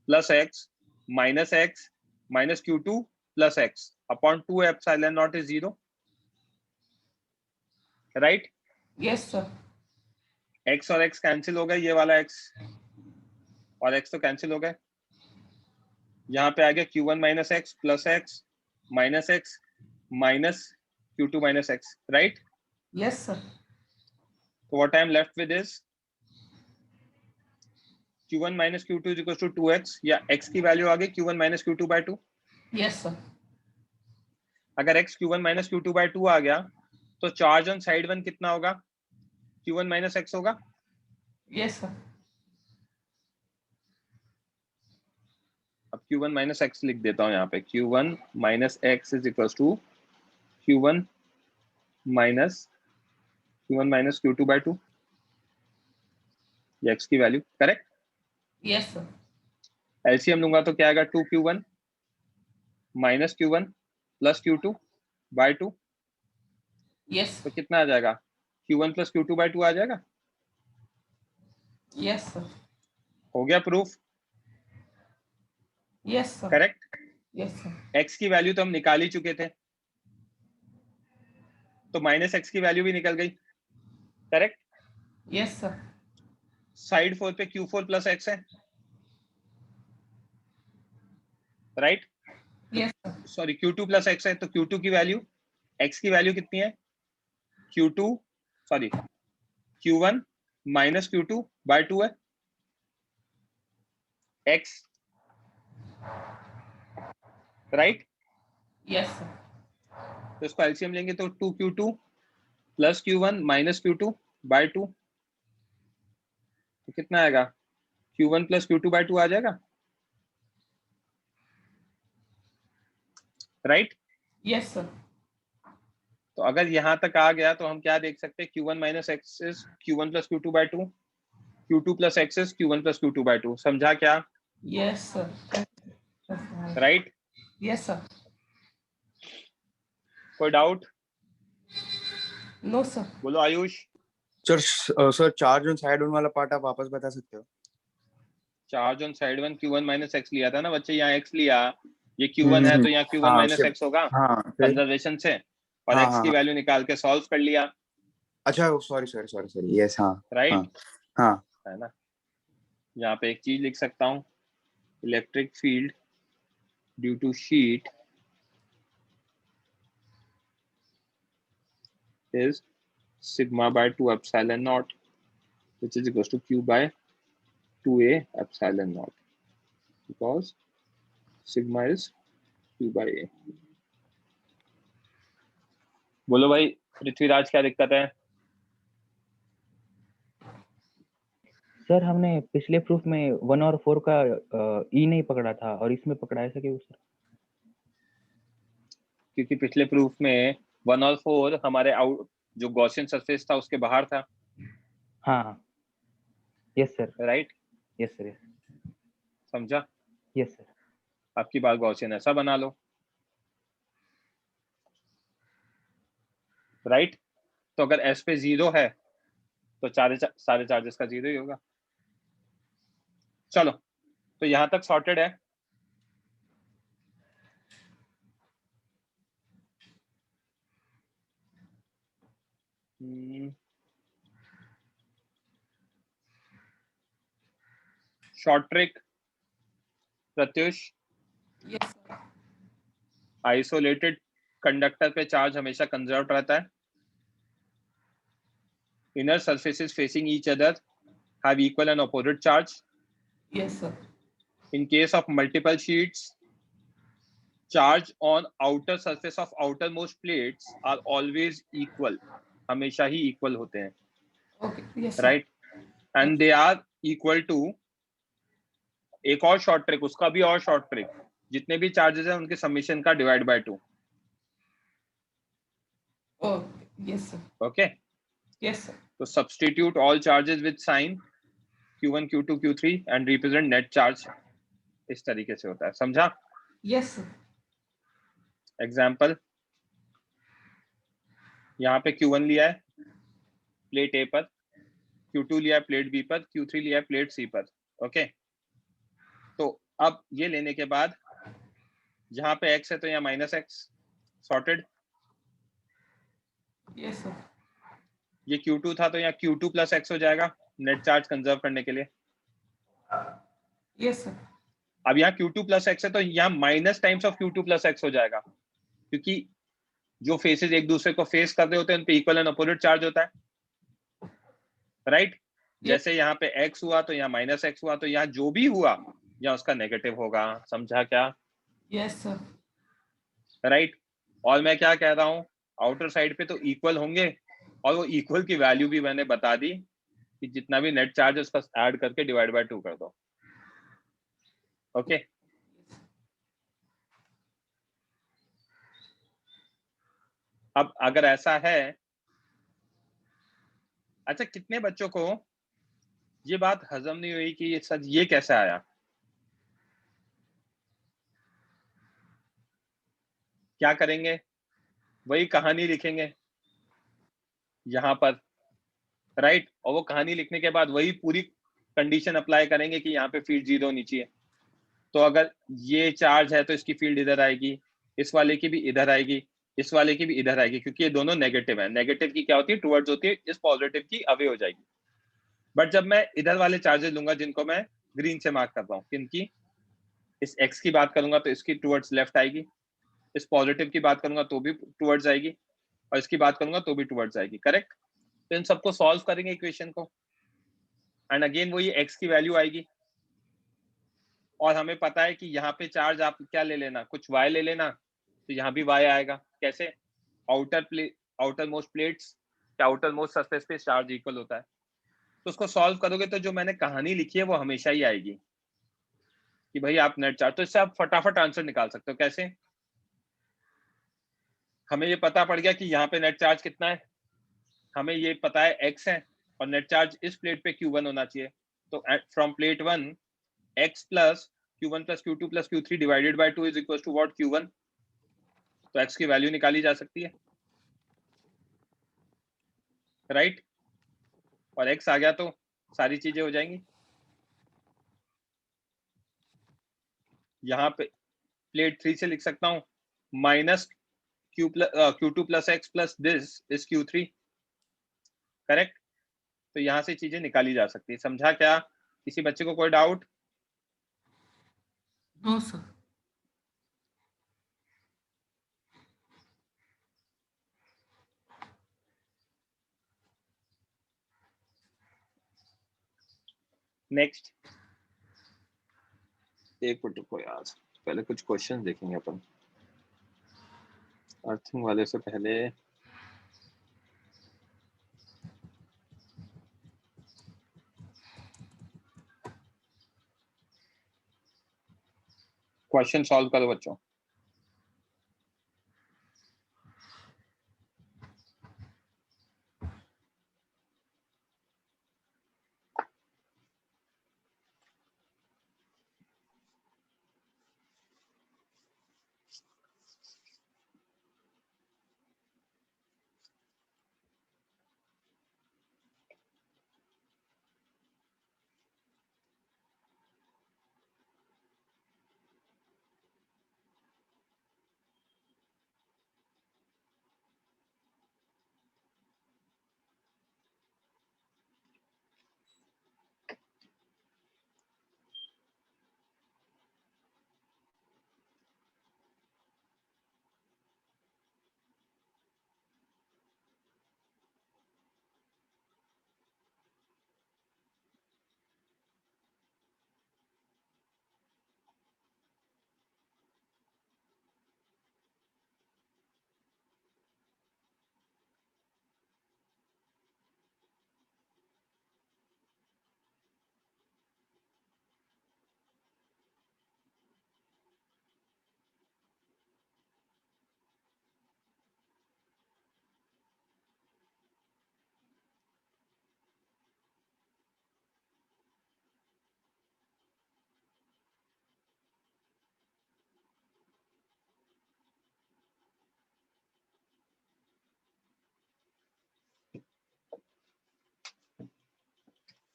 plus x minus Q2 plus x upon 2 epsilon not is 0। Right? Yes sir. X और एक्स कैंसिल हो गए, ये वाला एक्स और एक्स तो कैंसिल हो गए। यहाँ पे आ गया Q1 minus x plus x minus Q2 minus X. Right? Yes sir. तो what I am left with is Q1 minus Q2 is equals to 2x, या x की वैल्यू आ गई Q1 minus Q2 by 2। Yes sir. अगर x Q1 minus Q2 by 2 आ गया तो charge on side 1 कितना होगा? Q1 minus x होगा। Yes sir. अब Q1 minus x लिख देता हूँ यहाँ पे, Q1 minus x is equals to Q1 minus Q2 by 2, ये x की value. Correct? Yes sir. LCM लूंगा तो क्या आएगा? 2Q1 minus Q1 plus Q2 by 2, yes. तो कितना आ जाएगा? Q1 प्लस Q2 by 2 आ जाएगा। Yes sir. हो गया proof? Yes sir. Correct? Yes sir. x की वैल्यू तो हम निकाल ही चुके थे, तो माइनस x की वैल्यू भी निकल गई। करेक्ट? Yes sir. साइड 4 पे Q4 प्लस x है। Right? Yes sir. Sorry, Q2 plus x है, तो Q2 की वैल्यू, x की वैल्यू कितनी है? Q2 sorry Q1 minus Q2 by 2 है x। राइट? Yes sir. तो इसको एलसीएम लेंगे तो 2Q2 plus Q1 minus Q2 by 2, तो कितना आएगा? Q1 प्लस Q2 बाय 2 आ जाएगा। राइट? Yes sir. तो अगर यहां तक आ गया तो हम क्या देख सकते हैं? Q1 minus x is Q1 plus Q2 by 2, Q2 plus x is Q1 plus Q2 by 2। समझा क्या? Yes sir. Right? Yes sir. कोई डाउट? No sir. बोलो Ayush. Sir charge on side on वाला पार्ट आप वापस बता सकते हो? Charge on side 1 Q1 minus x लिया था ना बच्चे, यहाँ एक्स लिया, ये Q1 है तो यहाँ Q1 हाँ माइनस एक्स होगा हाँ फिर कंजर्वेशन से, और हाँ एक्स हाँ की हाँ। वैल्यू निकाल के सॉल्व कर लिया। अच्छा सॉरी यस हाँ हाँ राइट? हाँ है ना? यहाँ पे एक चीज लिख सकता हूँ, electric field due to sheet is sigma by 2 epsilon naught, which is equals to q by 2a epsilon naught, because sigma is q by a. बोलो भाई पृथ्वीराज, क्या दिक्कत है? सर हमने पिछले प्रूफ में 1 और 4 का ई नहीं पकड़ा था और इसमें पकड़ा, ऐसा क्यों सर? क्योंकि पिछले प्रूफ में 1 और 4 हमारे आउट जो गॉसियन सरफेस था उसके बाहर था. हाँ yes sir, right? Yes sir, yes समझा? Yes sir. आपकी बात गॉसियन ऐसा बना लो. राइट? तो अगर एस पे 0 है तो सारे चार्जेस का 0 ही होगा. चलो, तो यहां तक सॉर्टेड है. Short trick Pratyush. Yes sir. Isolated conductor पे चार्ज हमेशा कंजर्व रहता है. Inner surfaces facing each other have equal and opposite charge. Yes sir. In case of multiple sheets, charge on outer surface of outermost plates are always equal. हमेशा ही equal होते हैं. Okay, yes sir. Right? And they are equal to एक और short trick, उसका भी और short trick, जितने भी चार्जेस हैं उनके समेशन का divide by 2. Okay, yes sir. Okay? Yes sir. So substitute all charges with sign Q1, Q2, Q3 and represent net charge. इस तरीके से होता है. समझा? Yes sir. एग्जाम्पल, यहाँ पे Q1 लिया है प्लेट ए पर, Q2 लिया है प्लेट बी पर, Q3 लिया है प्लेट सी पर. ओके, तो अब ये लेने के बाद यहाँ पे x है तो यहाँ -x. सॉर्टेड. Yes sir. ये Q2 था तो यहाँ Q2 प्लस x हो जाएगा नेट चार्ज कंजर्व करने के लिए. Yes sir. अब यहाँ Q2 प्लस x है तो यहाँ minus times of Q2 plus x हो जाएगा, क्योंकि जो फेसेस एक दूसरे को फेस कर रहे होते हैं उन पे इक्वल एंड अपोजिट चार्ज होता है. राइट? जैसे यहाँ पे x हुआ तो यहाँ -x हुआ, तो यहाँ जो भी हुआ यहाँ उसका नेगेटिव होगा. समझा क्या? Yes sir. राइट? और मैं क्या कह रहा हूँ, आउटर साइड पे तो इक्वल होंगे, और वो इक्वल की वैल्यू भी मैंने बता दी कि जितना भी नेट चार्ज है उसका ऐड करके डिवाइड बाय 2 कर दो. ओके? अब अगर ऐसा है, अच्छा कितने बच्चों को ये बात हजम नहीं हुई कि ये सच ये कैसे आया? क्या करेंगे? वही कहानी लिखेंगे यहाँ पर. राइट? और वो कहानी लिखने के बाद वही पूरी कंडीशन अप्लाई करेंगे कि यहाँ पे फील्ड 0 होनी चाहिए. तो अगर ये चार्ज है तो इसकी फील्ड इधर आएगी, इस वाले की भी इधर आएगी, इस वाले की भी इधर आएगी, क्योंकि ये दोनों नेगेटिव है. नेगेटिव की क्या होती है? टुवर्ड्स होती है. इस पॉजिटिव की अवे हो जाएगी. बट जब मैं इधर वाले चार्जेस लूंगा जिनको मैं ग्रीन से मार्क कर रहा हूँ, किनकी? इस x की बात करूंगा तो इसकी टुवर्ड्स लेफ्ट आएगी, इस पॉजिटिव की बात करूंगा तो भी टुवर्ड्स आएगी, और इसकी बात करूंगा तो भी टुवर्ड्स आएगी. करेक्ट? तो इन सबको सॉल्व करेंगे इक्वेशन को, एंड अगेन वो ये x की वैल्यू आएगी. और हमें पता है कि यहाँ पे चार्ज आप क्या ले लेना, कुछ y ले लेना, तो यहाँ भी y आएगा. कैसे? आउटर मोस्ट प्लेट्स या आउटर मोस्ट सरफेस पे चार्ज इक्वल होता है. तो उसको सॉल्व करोगे तो जो मैंने कहानी लिखी है वो हमेशा ही आएगी कि भाई आप नेट चार्ज, तो इससे आप फटाफट आंसर निकाल सकते हो. कैसे? हमें ये पता पड़ गया कि यहाँ पे नेट चार्ज कितना है, हमें ये पता है x है, और नेट चार्ज इस प्लेट पे Q1 होना चाहिए. तो from plate 1 x plus Q1 plus Q2 plus Q3 divided by 2 is equal to what? Q1. तो x की वैल्यू निकाली जा सकती है. राइट? और x आ गया तो सारी चीजें हो जाएंगी. यहाँ पे प्लेट 3 से लिख सकता हूँ minus Q2 plus x plus this is Q3. Correct? तो यहाँ से चीजें निकाली जा सकती है. समझा क्या? किसी बच्चे को कोई डाउट? No sir. नेक्स्ट, एक मिनट रुको यार, पहले कुछ क्वेश्चन देखेंगे अपन अर्थिंग वाले से पहले। क्वेश्चन सॉल्व करो बच्चों।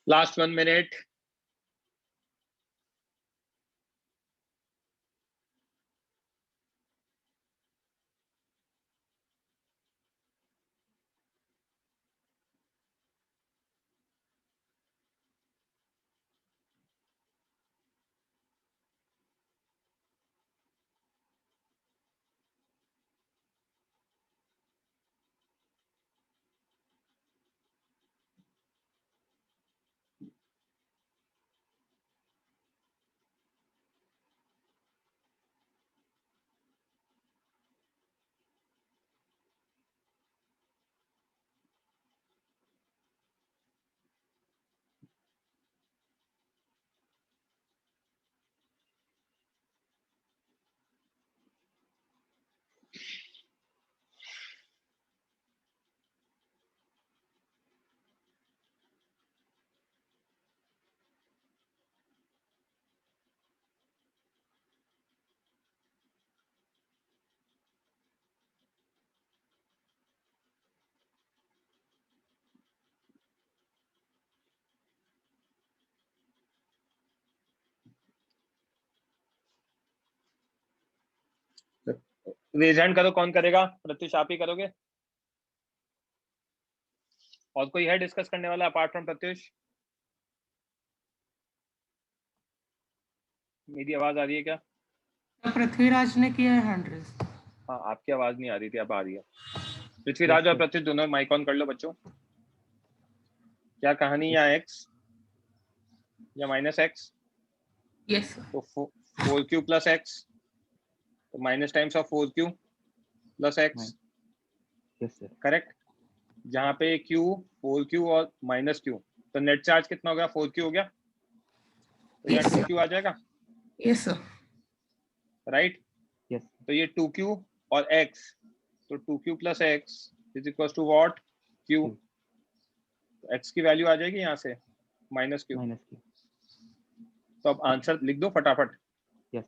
Last 1 minute. रेज हैंड करो, कौन करेगा? प्रत्युष आप ही करोगे? और कोई है डिस्कस करने वाला अपार्ट फ्रॉम प्रत्युष? मेरी आवाज आ रही है क्या? पृथ्वीराज ने किया है 100। हाँ, आपकी आवाज नहीं आ रही थी, अब आ रही है। पृथ्वीराज और प्रत्युष दोनों माइक ऑन कर लो बच्चों। क्या कहानी, या एक्स या माइनस एक्स? यस तो 4q प्लस एक्स, तो minus times of 4q plus x, yes sir. Correct. जहाँ पे q 4q और माइनस q, तो नेट चार्ज कितना हो गया? 4q हो गया, तो यहाँ Yes, sir. 2q आ जाएगा, यस सर। राइट। यस तो ये 2q और x, तो 2q plus x is equal to what? q। x की वैल्यू आ जाएगी यहाँ से माइनस q। माइनस की। तो अब आंसर लिख दो फटाफट, यस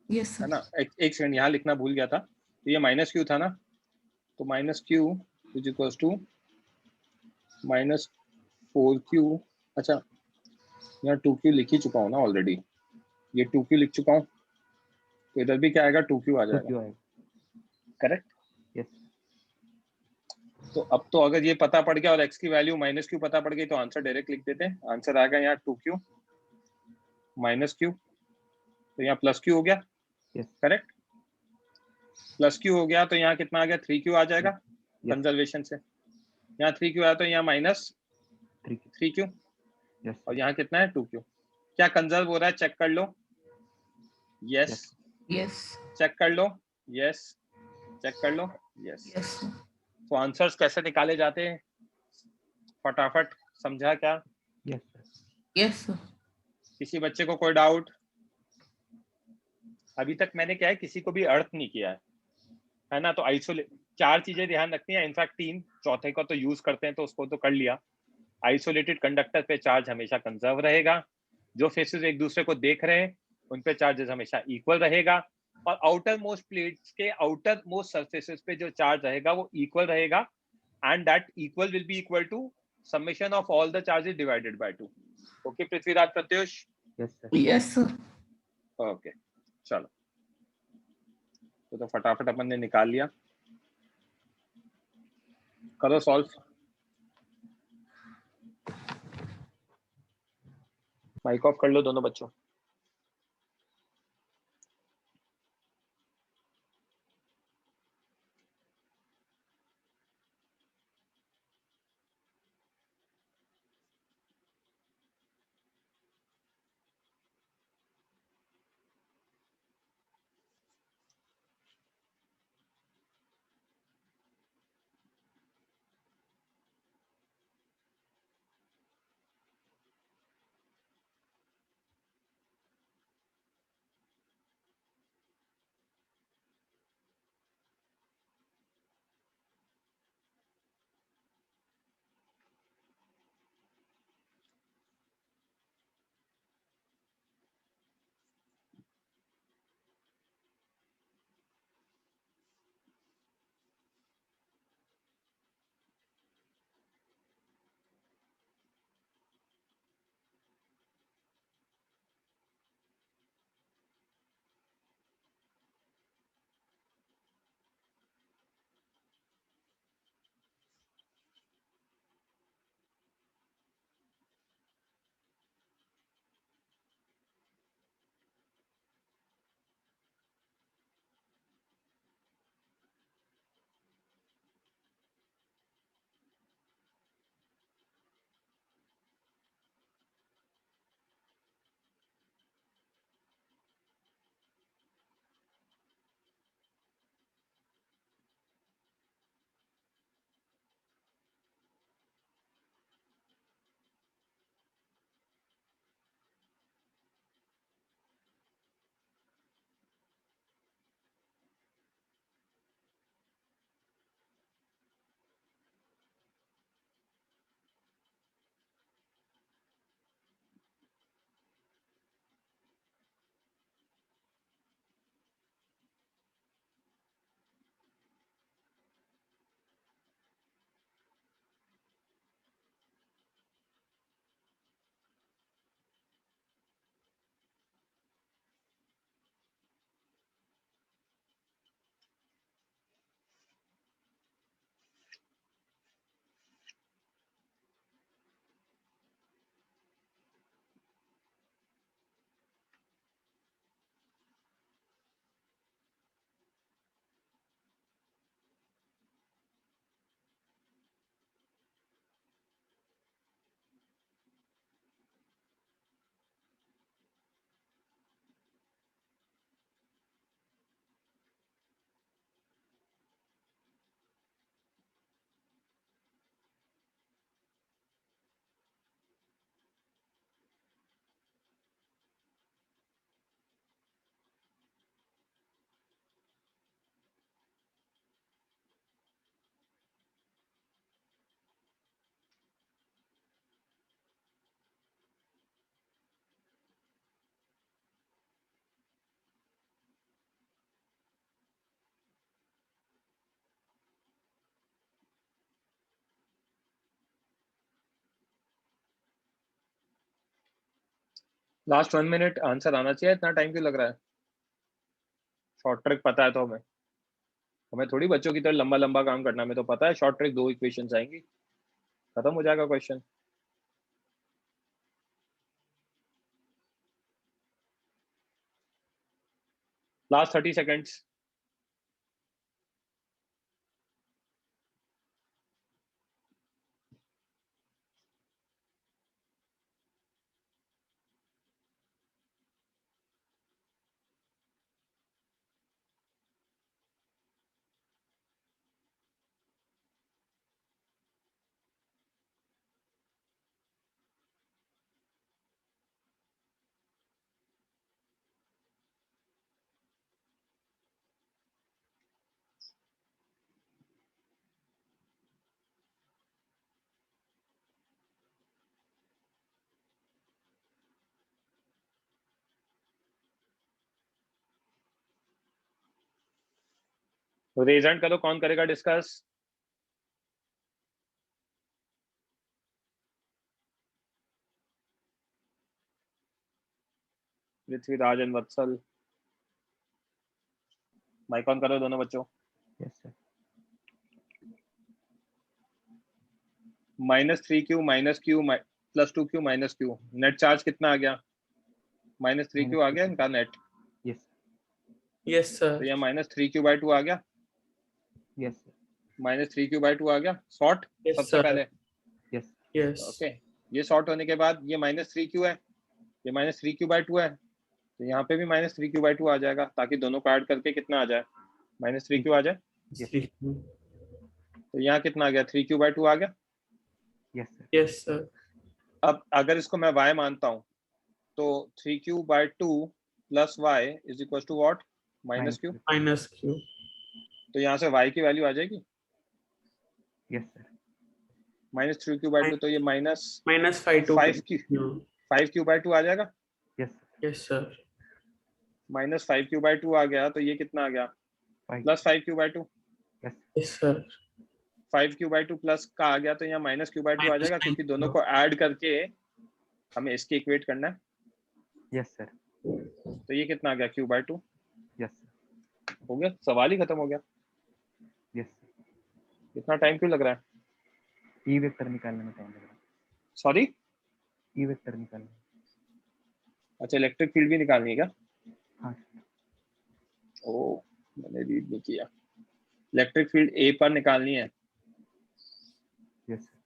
यस है सर। ना। एक सेकंड, यहाँ लिखना भूल गया था। तो ये माइनस q था ना, तो minus q is equal to minus 4q। अच्छा, यहाँ 2q लिख ही चुका हूँ ना ऑलरेडी, ये 2q लिख चुका हूँ, तो इधर भी क्या आएगा? 2q आ जाएगा, क्यों आएगा? करेक्ट। यस तो अब तो अगर ये पता पड़ गया और x की वैल्यू माइनस q पता पड़ गई, तो आंसर डायरेक्ट लिख देते हैं। आंसर आ गया यहाँ 2q माइनस q, तो यहाँ प्लस q हो गया, यस करेक्ट। प्लस q हो गया, तो यहाँ कितना आ गया? 3q आ जाएगा Yes. कंजर्वेशन से। यहाँ 3q आया, तो यहाँ माइनस 3 3q, यस और यहाँ कितना है 2q। क्या कंजर्व हो रहा है चेक कर लो। यस यस चेक कर लो। यस चेक कर लो। यस। यस तो आंसर्स कैसे निकाले जाते हैं फटाफट समझा क्या? यस यस किसी बच्चे को कोई डाउट? अभी तक मैंने क्या है किसी को भी अर्थ नहीं किया है ना। तो आइसोलेट 4 चीजें ध्यान रखनी है, इनफैक्ट 3, चौथे को तो यूज करते हैं तो उसको तो कर लिया। आइसोलेटेड कंडक्टर पे चार्ज हमेशा कंजर्व रहेगा, जो फेसेस एक दूसरे को देख रहे हैं उन पे चार्जेस हमेशा इक्वल रहेगा, और आउटर मोस्ट प्लेट्स के आउटर मोस्ट सरफेसेस पे जो चार्ज रहेगा वो इक्वल रहेगा, and that equal will be equal to summation of all the charges divided by 2। Okay Prithviraj Pratyush? Yes sir yes okay चलो, तो फटाफट अपन ने निकाल लिया। करो सॉल्व। माइक ऑफ कर लो दोनों बच्चों। लास्ट 1 मिनट आंसर आना चाहिए, इतना टाइम क्यों लग रहा है? शॉर्ट ट्रिक पता है तो हमें हमें थोड़ी बच्चों की तरह लंबा लंबा काम करना, हमें तो पता है शॉर्ट ट्रिक 2 इक्वेशंस आएंगी, खत्म हो जाएगा question. Last 30 seconds. Raise hand करो, कौन करेगा discuss? Prithviraj and Vatsal, mike on करो दोनों बच्चों। Yes sir. -3q minus q plus 2q minus q, net charge कितना आ गया? -3q आ गया इनका नेट। Yes yes sir. तो यहाँ -3q/2 आ गया, यस सर। -3q/2 आ गया शॉर्ट यस सबसे सर। पहले। Yes yes. ओके, ये शॉर्ट होने के बाद ये -3q है, ये -3q/2 है, तो यहाँ पे भी -3q/2 आ जाएगा, ताकि दोनों को ऐड करके कितना आ जाए? -3q आ जाए। तो यहाँ कितना आ गया? 3q/2 आ गया। Yes sir. Yes sir. अब अगर इसको मैं y मानता हूँ तो 3q/2 plus y is equal to what? -q। -q। तो यहाँ से y की वैल्यू आ जाएगी यस सर। -3q/2, तो ये -5q। 5q/2 आ जाएगा। Yes yes sir. -5q/2 आ गया, तो ये कितना आ गया? Plus 5q/2। Yes sir. 5q/2 plus का आ गया, तो यहाँ -q/2 आ जाएगा, क्योंकि दोनों को ऐड करके हमें इसके इक्वेट करना है। Yes sir. तो ये कितना आ गया? q/2। Yes sir. हो गया, सवाल ही खत्म हो गया। यस। इतना टाइम क्यों लग रहा है? ई वेक्टर निकालने में टाइम लग रहा है। सॉरी, ई वेक्टर निकालने में। अच्छा इलेक्ट्रिक फील्ड भी निकालनी है क्या? हाँ। ओ, मैंने रीड नहीं किया। इलेक्ट्रिक फील्ड ए पर निकालनी है। Yes sir.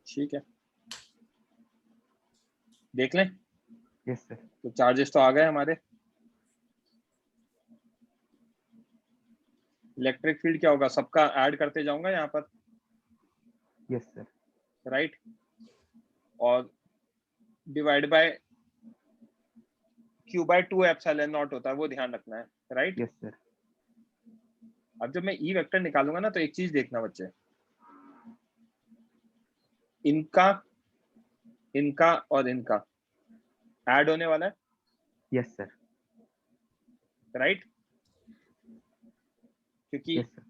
ठीक है, देख लें। Yes sir. तो चार्जेस तो आ गए हमारे। इलेक्ट्रिक फील्ड क्या होगा? सबका ऐड करते जाऊंगा यहाँ पर, यस सर। राइट, और divide by q/2 epsilon not होता है, वो ध्यान रखना है, राइट। Yes sir. अब जब मैं ई वेक्टर निकालूंगा ना, तो एक चीज देखना बच्चे, इनका इनका और इनका ऐड होने वाला है, यस सर। राइट, क्योंकि यस सर।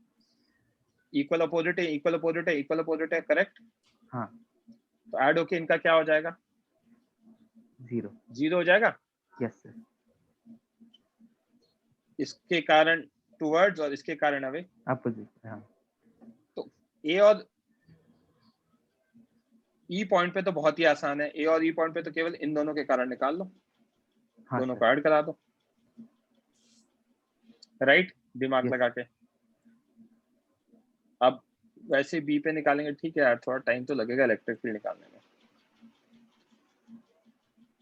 इक्वल अपोजिट है, इक्वल अपोजिट है, इक्वल अपोजिट है, करेक्ट। हाँ। तो ऐड होके इनका क्या हो जाएगा? 0। 0 हो जाएगा। Yes sir. इसके कारण टुवर्ड्स और इसके कारण अवे। अपोजिट। हाँ। तो ए और ई पॉइंट पे तो बहुत ही आसान है, ए और ई पॉइंट पे तो केवल इन दोनों के कारण निकाल लो, हाँ दोनों सर। को ऐड करा दो, राइट, दिमाग Yes. लगा के। अब वैसे बी पे निकालेंगे, ठीक है यार, थोड़ा टाइम तो लगेगा इलेक्ट्रिक फील्ड निकालने में।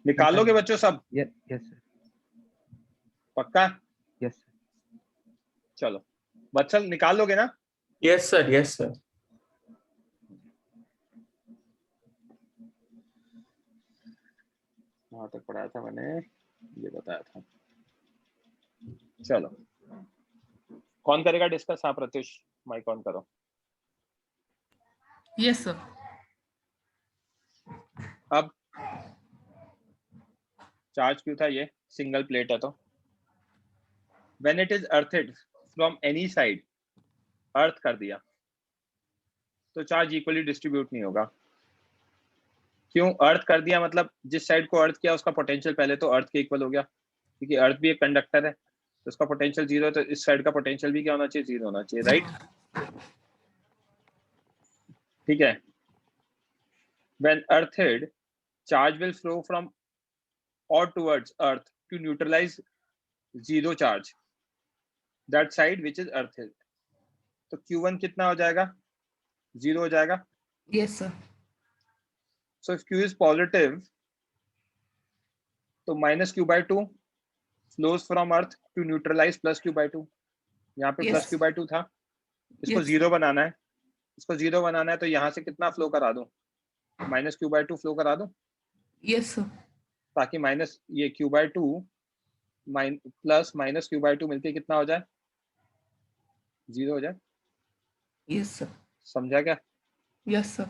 निकाल लोगे बच्चों सब? Yes sir. पक्का? Yes sir. चलो वत्सल, निकाल लोगे ना? Yes sir. Yes sir. वहां तक पढ़ाया था मैंने, ये बताया था। चलो, कौन करेगा डिस्कस? हाँ प्रत्युष, माइक ऑन करो। Yes sir. अब चार्ज क्यों था? ये सिंगल प्लेट है, तो when it is earthed from any side, earth कर दिया तो चार्ज इक्वली डिस्ट्रीब्यूट नहीं होगा। क्यों अर्थ कर दिया? मतलब जिस साइड को अर्थ किया उसका पोटेंशियल पहले तो अर्थ के इक्वल हो गया, क्योंकि अर्थ भी एक कंडक्टर है, तो उसका पोटेंशियल 0 है, तो इस साइड का पोटेंशियल भी क्या होना चाहिए? 0 होना चाहिए, राइट। ठीक है, when earthed, charge will flow from or towards earth to neutralize zero charge, that side which is earthed. तो q1 कितना हो जाएगा? 0 हो जाएगा। Yes sir. So if q is positive, तो -q/2 flows from earth to neutralize +q/2। यहाँ पे Yes. +q/2 था, इसको Yes. 0 बनाना है, इसको 0 बनाना है, तो यहाँ से कितना फ्लो करा दूं? -q/2 फ्लो करा दूं, यस सर। ताकि माइनस ये q/2 प्लस -q/2 मिलके कितना हो जाए? 0 हो जाए। Yes sir. समझा क्या? Yes sir.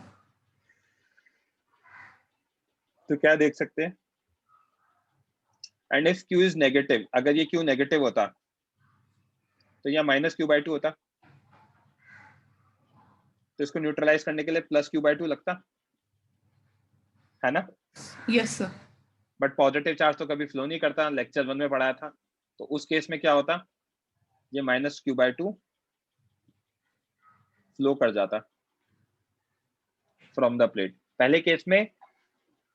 तो क्या देख सकते हैं? And if q is negative, अगर ये q नेगेटिव होता तो यहाँ माइनस क्यू बाई टू होता, तो इसको न्यूट्रलाइज करने के लिए प्लस क्यू बाई टू लगता है ना। Yes sir. But positive charge तो कभी फ्लो नहीं करता, लेक्चर 1 में पढ़ाया था। तो उस केस में क्या होता, ये minus Q by two flow कर जाता फ्रॉम द प्लेट। पहले केस में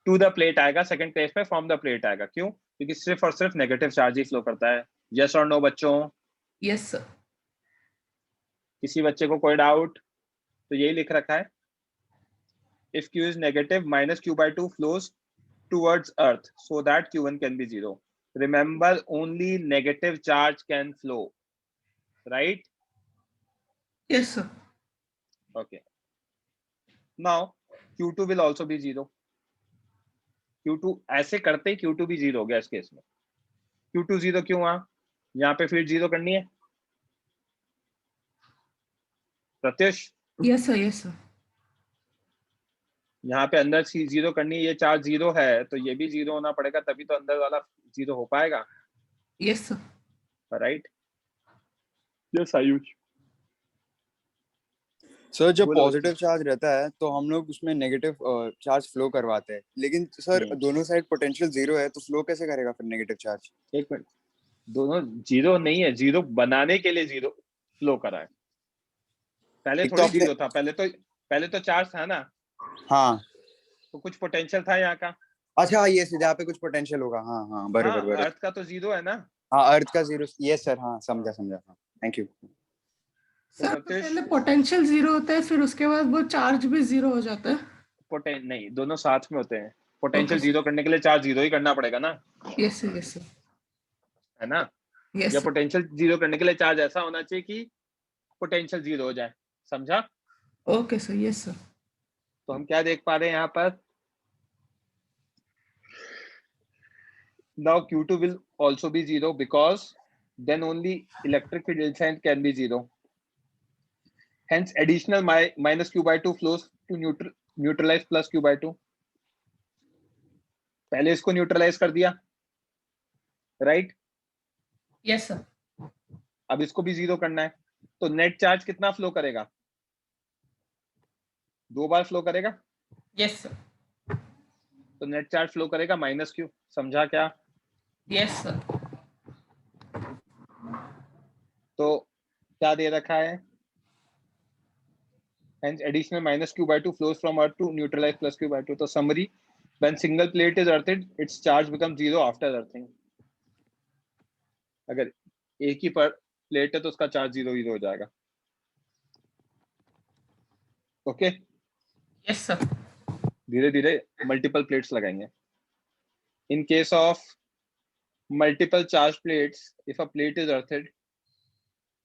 टू द प्लेट आएगा, सेकंड केस में फ्रॉम द प्लेट आएगा। क्यों? क्योंकि सिर्फ और सिर्फ नेगेटिव चार्ज ही फ्लो करता है। यस और नो बच्चों? Yes sir. किसी बच्चे को कोई डाउट? तो यही लिख रखा है, if q is negative minus q by 2 flows towards earth so that q1 can be 0. Remember, only negative charge can flow, right? Yes sir. Okay, now q2 will also be 0. q2 ऐसे करते ही q2 भी 0 हो गया इस case में। q2 0 क्यों हुआ? यहाँ पे फील्ड 0 करनी है Pratyush, yes sir. Yes sir. यहाँ पे अंदर 0 करनी है, ये चार्ज 0 है तो ये भी 0 होना पड़ेगा, तभी तो अंदर वाला 0 हो पाएगा, yes sir. Right? Yes Ayush. Sir जब बोलो पॉजिटिव चार्ज रहता है तो हम लोग उसमें नेगेटिव चार्ज फ्लो करवाते हैं, लेकिन सर दोनों साइड पोटेंशियल जीरो है तो फ्लो कैसे करेगा फिर नेगेटिव चार्ज? एक मिनट, दोनों जीरो नहीं है, जीरो बनाने के लिए जीरो फ्लो करा है। पहले एक तो थोड़ी आपने, जीरो था, पहले तो चार्ज था ना, हाँ तो कुछ पोटेंशियल था यहाँ का। अच्छा ये सीधा पे कुछ पोटेंशियल होगा, हाँ हाँ हाँ, बराबर बराबर, अर्थ का तो जीरो है ना। हाँ अर्थ का जीरो, यस सर, हाँ समझा समझा, हाँ थैंक यू। सर तो प्रत्युष, पहले पोटेंशियल जीरो होता है, फिर उसके बाद वो चार्ज भी जीरो हो जाता है। नहीं, दोनों साथ में होते हैं। पोटेंशियल Okay, जीरो करने के लिए चार्ज जीरो ही करना पड़ेगा ना, यस सर। Yes sir. है ना? यस या सर। पोटेंशियल जीरो करने के लिए चार्ज ऐसा होना चाहिए कि पोटेंशियल जीरो हो जाए, समझा? Okay sir. Yes sir. तो हम क्या देख पा रहे हैं यहाँ पर, now q2 will also be 0 because then only electric field inside can be 0. Hence additional minus q by 2 flows to neutralize plus q by 2. पहले इसको न्यूट्रलाइज कर दिया, राइट? Yes sir. अब इसको भी 0 करना है, तो नेट चार्ज कितना फ्लो करेगा? 2 बार फ्लो करेगा। Yes sir. तो नेट चार्ज फ्लो करेगा माइनस क्यू, समझा क्या? Yes sir. तो क्या दे रखा है? Hence additional minus q by 2 flows from earth to neutralize plus q by 2. तो summary, when single plate is earthed, its charge becomes 0 after earthing. अगर एक ही पर प्लेट है तो उसका चार्ज 0 हो जाएगा। Okay, yes sir. धीरे धीरे मल्टीपल प्लेट्स लगाएंगे। In case of multiple charge plates, if a plate is earthed,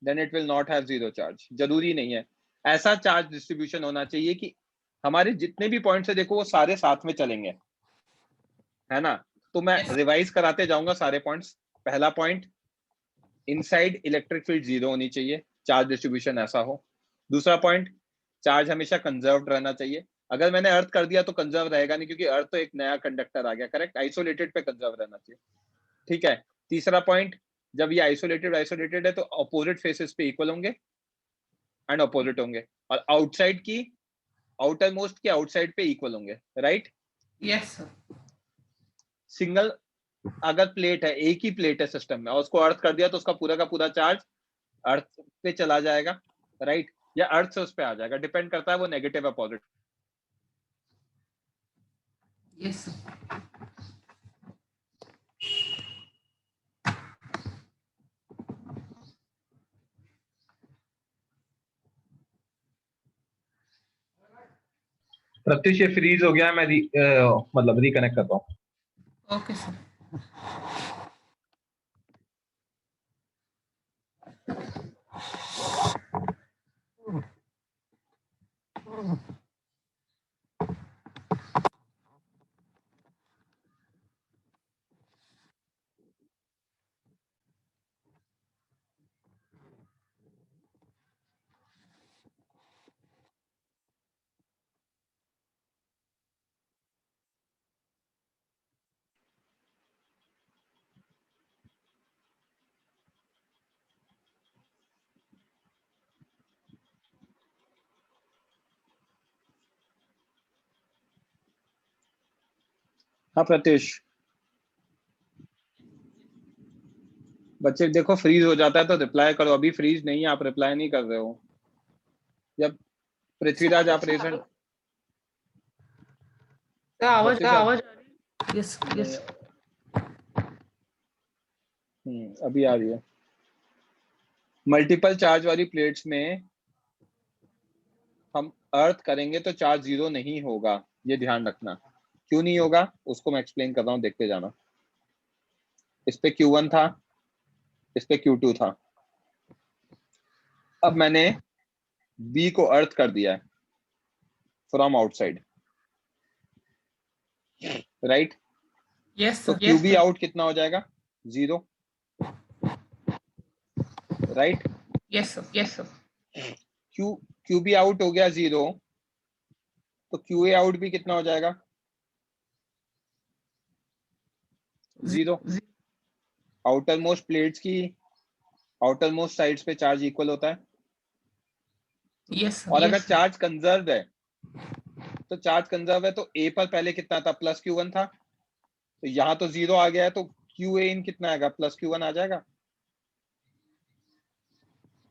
then it will not have 0 charge. जरूरी नहीं है, ऐसा चार्ज डिस्ट्रीब्यूशन होना चाहिए कि हमारे जितने भी पॉइंट्स है देखो वो सारे साथ में चलेंगे, है ना? तो मैं रिवाइज कराते जाऊंगा सारे पॉइंट्स। पहला पॉइंट, इनसाइड इलेक्ट्रिक फील्ड 0 होनी चाहिए, चार्ज डिस्ट्रीब्यूशन ऐसा हो। दूसरा पॉइंट, चार्ज हमेशा कंजर्व्ड रहना चाहिए। अगर मैंने अर्थ कर दिया तो कंजर्व रहेगा नहीं, क्योंकि अर्थ तो एक नया कंडक्टर आ गया, करेक्ट? आइसोलेटेड पे कंजर्व रहना चाहिए, ठीक है? तीसरा पॉइंट, जब ये आइसोलेटेड है तो अपोजिट फेसेस पे इक्वल होंगे एंड अपोजिट होंगे, और आउटसाइड की आउटर मोस्ट के आउटसाइड पे इक्वल होंगे, राइट? Yes sir. सिंगल अगर प्लेट है, एक ही प्लेट है सिस्टम में और उसको अर्थ कर दिया तो उसका पूरा का पूरा चार्ज अर्थ पे चला जाएगा, राइट? या अर्थ से उस पे आ जाएगा, डिपेंड करता है वो नेगेटिव है पॉजिटिव। Yes sir. प्रत्युष ये फ्रीज हो गया, मैं मतलब रिकनेक्ट करता हूँ। Okay sir. हाँ प्रत्युष, बच्चे देखो फ्रीज हो जाता है तो रिप्लाई करो, अभी फ्रीज नहीं है, आप रिप्लाई नहीं कर रहे हो। जब पृथ्वीराज आप रेजन आवाज प्रत्युष आप- आवाज यस यस अभी आ रही है। मल्टीपल चार्ज वाली प्लेट्स में हम अर्थ करेंगे तो चार्ज जीरो नहीं होगा, ये ध्यान रखना। क्यों नहीं होगा उसको मैं एक्सप्लेन कर रहा हूँ, देखते जाना। इस पे Q1 था, इस पे Q2 था। अब मैंने B को अर्थ कर दिया है फ्रॉम आउटसाइड, राइट? यस तो QB आउट कितना हो जाएगा? 0, right? Yes yes QB out हो गया 0, तो QA आउट भी कितना हो जाएगा? 0। आउटर मोस्ट प्लेट्स की आउटर मोस्ट साइड्स पे चार्ज इक्वल होता है, यस और अगर चार्ज कंजर्व है तो चार्ज कंजर्व है तो A पर पहले कितना था? प्लस Q1 था, तो यहाँ तो 0 आ गया है, तो QA इन कितना आएगा? प्लस Q1 आ जाएगा।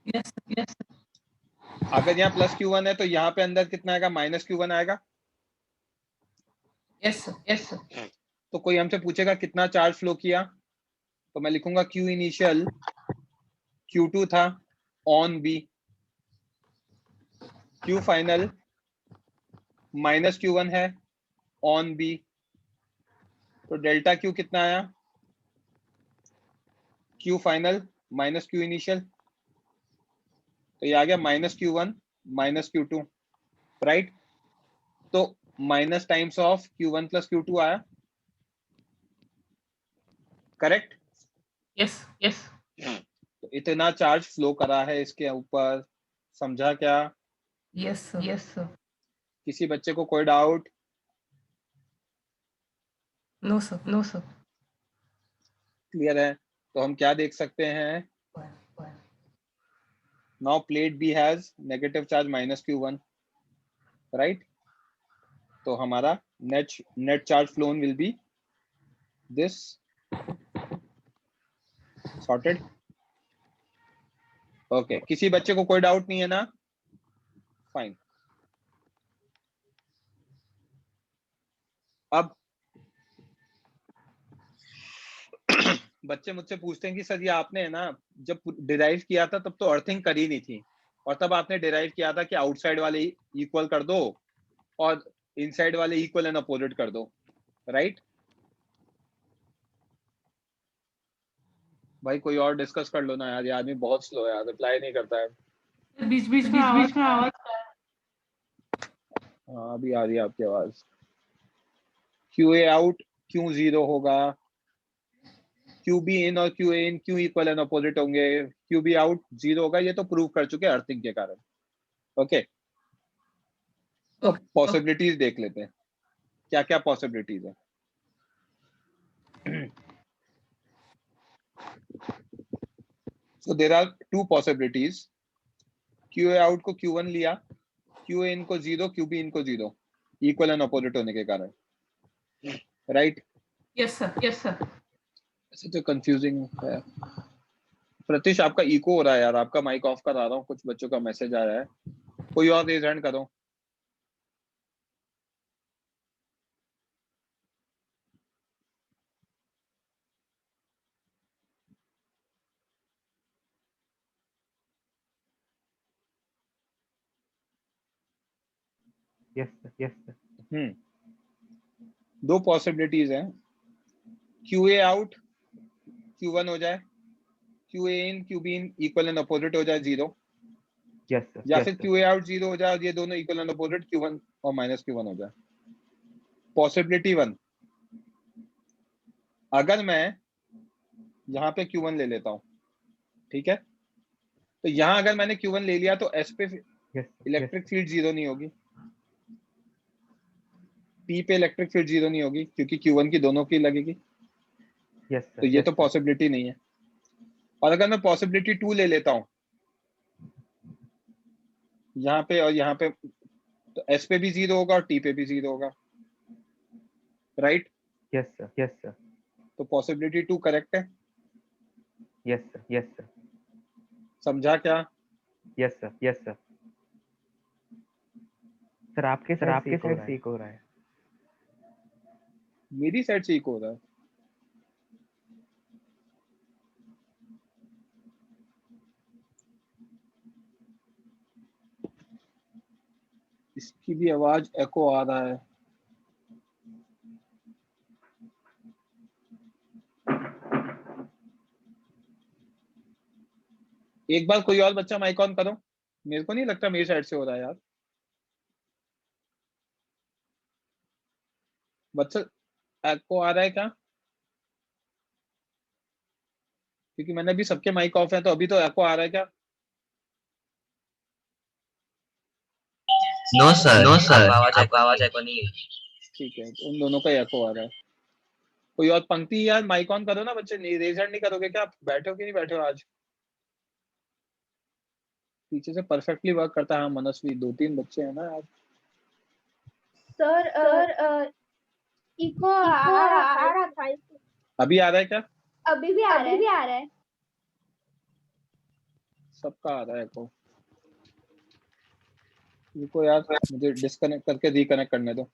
यस यस अगर यहाँ प्लस Q1 है तो यहाँ पे अंदर कितना आएगा? माइनस Q1 आएगा। यस यस तो कोई हमसे पूछेगा कितना चार्ज फ्लो किया, तो मैं लिखूंगा Q इनिशियल Q2 था on B, Q final minus Q1 है ऑन B, तो डेल्टा Q कितना आया? Q final minus Q initial, तो ये आ गया minus Q1 minus Q2, right? तो minus times of Q1 plus Q2 आया, करेक्ट? यस यस तो इतना चार्ज फ्लो करा है इसके ऊपर, समझा क्या? यस यस किसी बच्चे को कोई doubt? No sir no sir clear है? तो हम क्या देख सकते हैं? Now plate B has negative charge minus Q1, right? तो हमारा net charge flown will be this, sorted. Okay, किसी बच्चे को कोई डाउट नहीं है ना? फाइन। अब बच्चे मुझसे पूछते हैं कि सर ये आपने है ना जब डिराइव किया था तब तो अर्थिंग करी नहीं थी, और तब आपने डिराइव किया था कि आउटसाइड वाले इक्वल कर दो और इनसाइड वाले इक्वल एंड अपोजिट कर दो, राइट? भाई कोई और डिस्कस कर लो ना यार, ये आदमी बहुत स्लो है यार, रिप्लाई नहीं करता है। बीच बीच में आवाज हाँ अभी आ रही है आपकी आवाज। QA आउट क्यों 0 होगा? QB इन और QA इन क्यों इक्वल एंड अपोजिट होंगे? QB आउट 0 होगा, ये तो प्रूव कर चुके हैं अर्थिंग के कारण। ओके, तो पॉसिबिलिटीज देख लेते हैं, क्या क्या पॉसिबिलिटीज है। So there are two possibilities. QA out को Q1 लिया, QA इन को 0, QB इन को 0, इक्वल एंड अपोजिट होने के कारण, राइट? यस सर ऐसे तो कंफ्यूजिंग है। प्रतीश आपका इको हो रहा है यार, आपका माइक ऑफ करा रहा हूँ, कुछ बच्चों का मैसेज आ रहा है। कोई और रेज हैंड करो। यस सर दो पॉसिबिलिटीज हैं, QA आउट Q1 हो जाए, QA in QB in equal and opposite हो जाए 0, यस सर या फिर QA आउट 0 हो जाए और ये दोनों इक्वल एंड अपोजिट Q1 और माइनस Q1 हो जाए। पॉसिबिलिटी 1, अगर मैं यहाँ पे Q1 ले लेता हूँ, ठीक है, तो यहाँ अगर मैंने Q1 ले लिया तो S पे इलेक्ट्रिक फील्ड 0 नहीं होगी, P पे इलेक्ट्रिक फील्ड 0 नहीं होगी, क्योंकि Q1 की दोनों की लगेगी, यस तो ये तो पॉसिबिलिटी नहीं है। और अगर मैं पॉसिबिलिटी 2 ले लेता हूँ, यहाँ पे और यहाँ पे, तो S पे भी 0 होगा और T पे भी 0 होगा, right? Yes, sir. Yes, sir. तो पॉसिबिलिटी 2 करेक्ट है। Yes, sir. Yes, sir. समझा क्या? Yes, sir. Yes, sir. Sir आपके साइड से एक हो रहा है। मेरी साइड से इको हो रहा है। इसकी भी आवाज एको आ रहा है। एक बार कोई और बच्चा माइक ऑन करो, मेरे को नहीं लगता मेरी साइड से हो रहा है यार। बच्चा एको आ रहा है क्या? क्योंकि मैंने अभी सबके माइक ऑफ है, तो अभी तो एको आ रहा है क्या? नो सर, आपका आवाज एको नहीं है। ठीक है, तो उन दोनों का एको आ रहा है। कोई और पंक्ति यार माइक ऑन करो ना बच्चे। नहीं, रेज हैंड नहीं करोगे क्या? आप बैठे हो कि नहीं बैठे हो आज? पीछे से परफेक्टली वर्क करता है। हाँ मनस्वी, 2-3 बच्चे हैं ना यार। सर इको आ रहा था। अभी आ रहा है क्या? अभी भी आ रहा है। सबका आ रहा है एको। रुको यार, मुझे डिस्कनेक्ट करके रिकनेक्ट करने दो।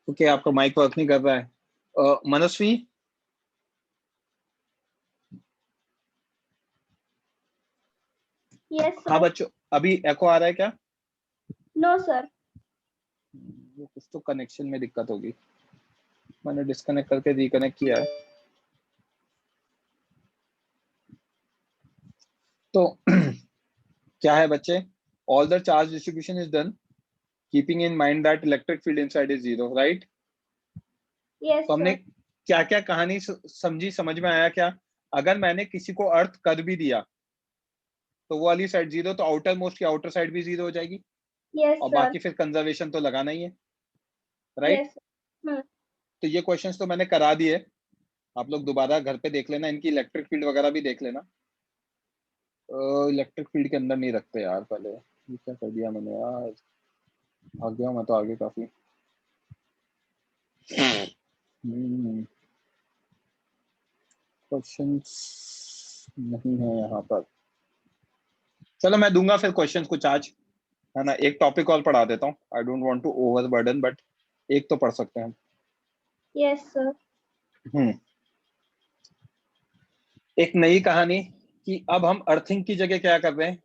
ओके, आपका माइक वर्क नहीं कर रहा है। मनस्वी, यस हाँ सर। बच्चों, अभी एको आ रहा है क्या? No sir. वो कुछ तो कनेक्शन में दिक्कत होगी। मैंने डिस्कनेक्ट करके रिकनेक्ट किया है। तो क्या है बच्चे? All the charge distribution is done keeping in mind that electric field inside is 0, right? Yes तो हमने सर। क्या क्या कहानी समझी, समझ में आया क्या? अगर मैंने किसी को अर्थ कर भी दिया तो वो वाली साइड 0, तो आउटर मोस्ट की आउटर साइड भी 0 हो जाएगी। यस और सर। बाकी फिर कंजर्वेशन तो लगाना ही है, राइट? यस। तो ये क्वेश्चंस तो मैंने करा दिए। आप लोग दोबारा घर पे देख लेना, इनकी इलेक्ट्रिक फील्ड वगैरह भी देख लेना। इलेक्ट्रिक फील्ड के अंदर नहीं रखते यार पहले। ये क्या कर दिया मैंने यार, भाग गया मैं तो आगे काफी। क्वेश्चंस नहीं है यहाँ पर। चलो मैं दूंगा फिर क्वेश्चंस कुछ आज, है ना। एक टॉपिक और पढ़ा देता हूँ। I don't want to overburden, but एक तो पढ़ सकते हैं। Yes sir. एक नई कहानी कि अब हम अर्थिंग की जगह क्या कर रहे हैं।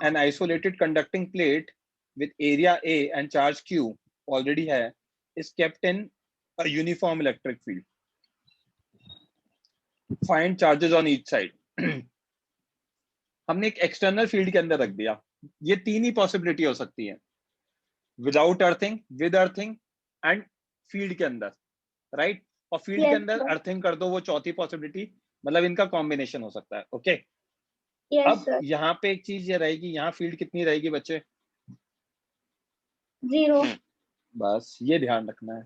An isolated conducting plate with area A and charge Q already है is kept in a uniform electric field. Find charges on each side. हमने एक एक्सटर्नल फील्ड के अंदर रख दिया। ये 3 ही पॉसिबिलिटी हो सकती है, without earthing, with earthing and field के अंदर, राइट? और फील्ड के Yes, अंदर sir. अर्थिंग कर दो, वो चौथी पॉसिबिलिटी। मतलब इनका कॉम्बिनेशन हो सकता है। ओके, यस अब सर। यहाँ पे एक चीज ये रहेगी, यहाँ फील्ड कितनी रहेगी बच्चे? 0। बस ये ध्यान रखना है,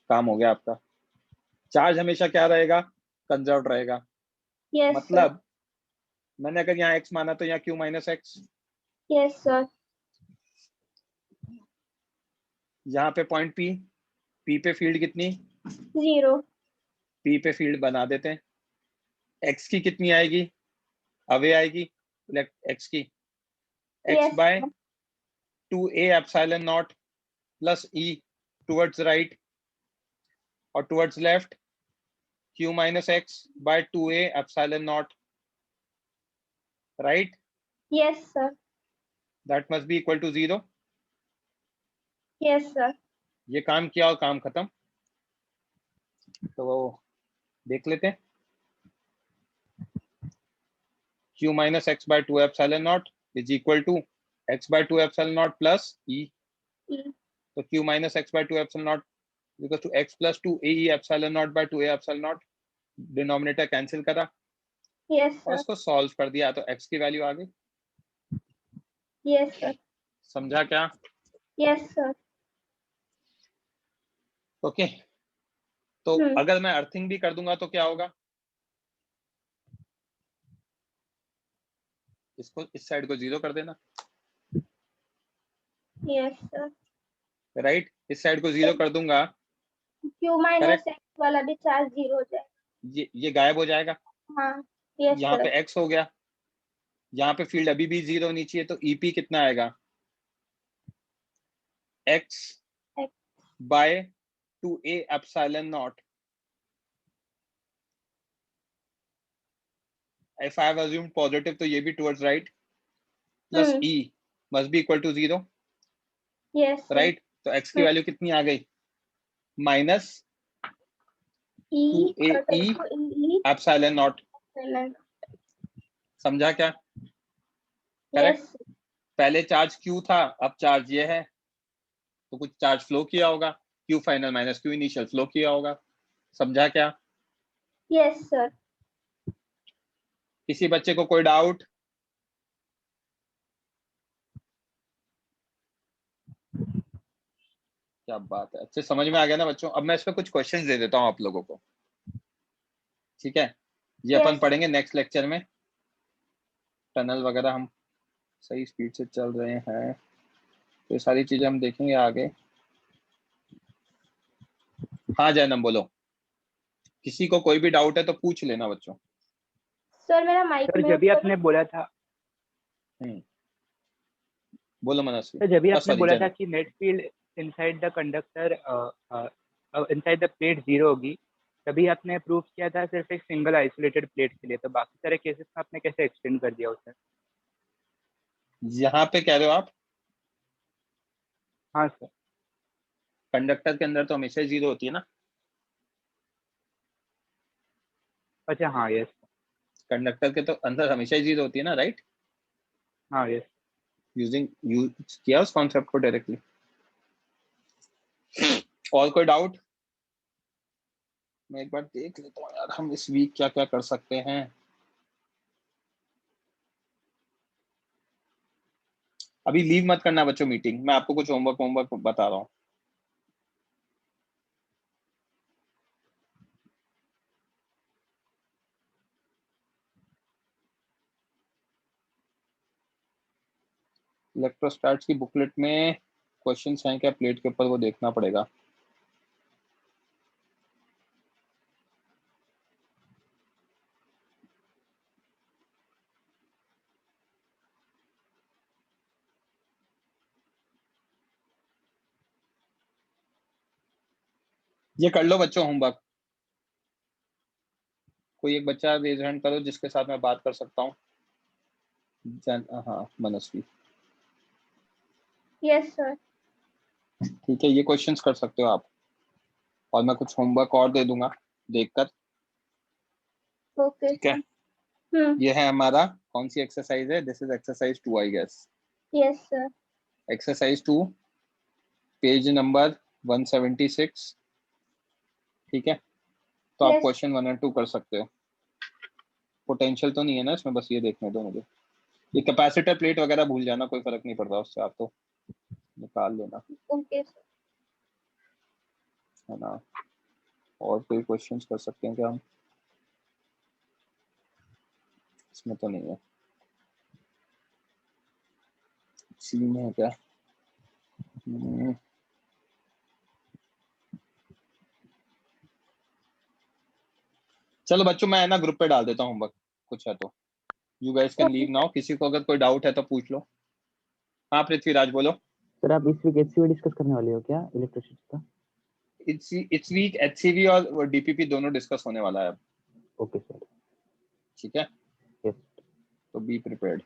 काम हो गया आपका। चार्ज हमेशा क्या रहेगा? कंजर्व रहेगा। Yes sir. मतलब मैंने अगर यहाँ x माना तो यहाँ q minus x. Yes sir. यहाँ पे पॉइंट p पे फील्ड कितनी? 0। p पे फील्ड बना देते हैं। x की कितनी आएगी? अवे आएगी x की, x Yes, by sir. 2a epsilon naught plus e towards right और towards left q minus x by 2a epsilon naught right? Yes, sir. That must be equal to 0. Yes, sir. ये काम किया और काम खत्म। तो देख लेते हैं। q minus x by 2 epsilon naught is equal to x by 2 epsilon naught plus e. E. तो q minus x by 2 epsilon naught is equal to x plus 2 ae epsilon naught by 2a epsilon naught। Denominator cancel करा Yes, और sir. इसको solve कर दिया तो x की वैल्यू आ गई। Yes, sir. समझा क्या? Yes, sir. ओके तो अगर मैं अर्थिंग भी कर दूंगा तो क्या होगा? इसको इस साइड को 0 कर देना। Yes, sir. राइट इस साइड को 0 कर दूंगा, Q minus x वाला भी चार्ज 0 हो जाएगा। ये गायब हो जाएगा। हाँ। Yes, यहाँ sir. पे x हो गया, यहाँ पे फील्ड अभी भी 0 होनी चाहिए, तो EP कितना आएगा? x by 2a epsilon naught। If I have assumed positive तो ये भी towards right plus e must be equal to 0। Yes, sir. right तो x की वैल्यू कितनी आ गई? Minus E 2ae epsilon naught। समझा क्या? Yes. पहले चार्ज q था, अब चार्ज ये है, तो कुछ चार्ज फ्लो किया होगा, q final minus q initial flow किया होगा। समझा क्या? Yes, sir. किसी बच्चे को कोई डाउट? क्या बात है, अच्छे समझ में आ गया ना बच्चों? अब मैं इस पे कुछ क्वेश्चंस दे देता हूँ आप लोगों को, ठीक है? ये अपन पढ़ेंगे नेक्स्ट लेक्चर में। टनल वगैरह हम सही स्पीड से चल रहे हैं, तो ये सारी चीजें हम देखेंगे आगे। हाँ जैनम बोलो, किसी को कोई भी डाउट है तो पूछ लेना बच्चों। सर मेरा माइक सर जब भी आपने बोला था, बोलो मनस्वी। सर जब भी आपने sorry, बोला था जैनम। कि net field inside the conductor inside the plate 0 होगी, तभी आपने प्रूव किया था सिर्फ एक सिंगल आइसोलेटेड प्लेट के लिए, तो बाकी सारे केसेस में आपने कैसे एक्सटेंड कर दिया उसे? यहाँ पे कह रहे हो आप? हाँ सर। कंडक्टर के अंदर तो हमेशा 0 होती है ना। अच्छा हाँ यस। कंडक्टर के तो अंदर हमेशा ही 0 होती है ना, राइट? हाँ यस। यूजिंग यूज किया उस कॉन्सेप्ट को डायरेक्टली। और कोई डाउट? मैं एक बार देख लेता हूँ यार, हम इस वीक क्या क्या कर सकते हैं। अभी लीव मत करना बच्चों मीटिंग, मैं आपको कुछ होमवर्क बता रहा हूँ। इलेक्ट्रोस्टैट्स की बुकलेट में क्वेश्चंस हैं क्या प्लेट के ऊपर, वो देखना पड़ेगा। ये कर लो बच्चों होमवर्क। कोई एक बच्चा रेज हैंड करो जिसके साथ मैं बात कर सकता हूँ। हाँ मनस्वी। Yes sir. ठीक है, ये क्वेश्चंस कर सकते हो आप, और मैं कुछ होमवर्क और दे दूंगा देखकर। ओके। ठीक है, ये है हमारा, कौन सी एक्सरसाइज है? This is exercise 2 I guess. Yes sir. Exercise 2 page number 176। ठीक है, तो आप क्वेश्चन 1 और 2 कर सकते हो। पोटेंशियल तो नहीं है ना इसमें, बस ये देखने दो मुझे। ये कैपेसिटर प्लेट वगैरह भूल जाना, कोई फर्क नहीं पड़ता उससे, आप तो निकाल लेना। ओके है ना? और कोई क्वेश्चंस कर सकते हैं क्या हम? इसमें तो नहीं है। सी में है क्या? चलो बच्चों, मैं ना ग्रुप पे डाल देता हूँ होमवर्क, कुछ है तो। You guys can leave now. किसी को अगर कोई डाउट है तो पूछ लो। हाँ पृथ्वीराज बोलो। सर आप इस वीक एचसीवी डिस्कस करने वाले हो क्या इलेक्ट्रिसिटी का? इट्स वीक एचसीवी और डीपीपी दोनों डिस्कस होने वाला है अब। Okay sir. ठीक है, यस। तो बी प्रिपेयर्ड।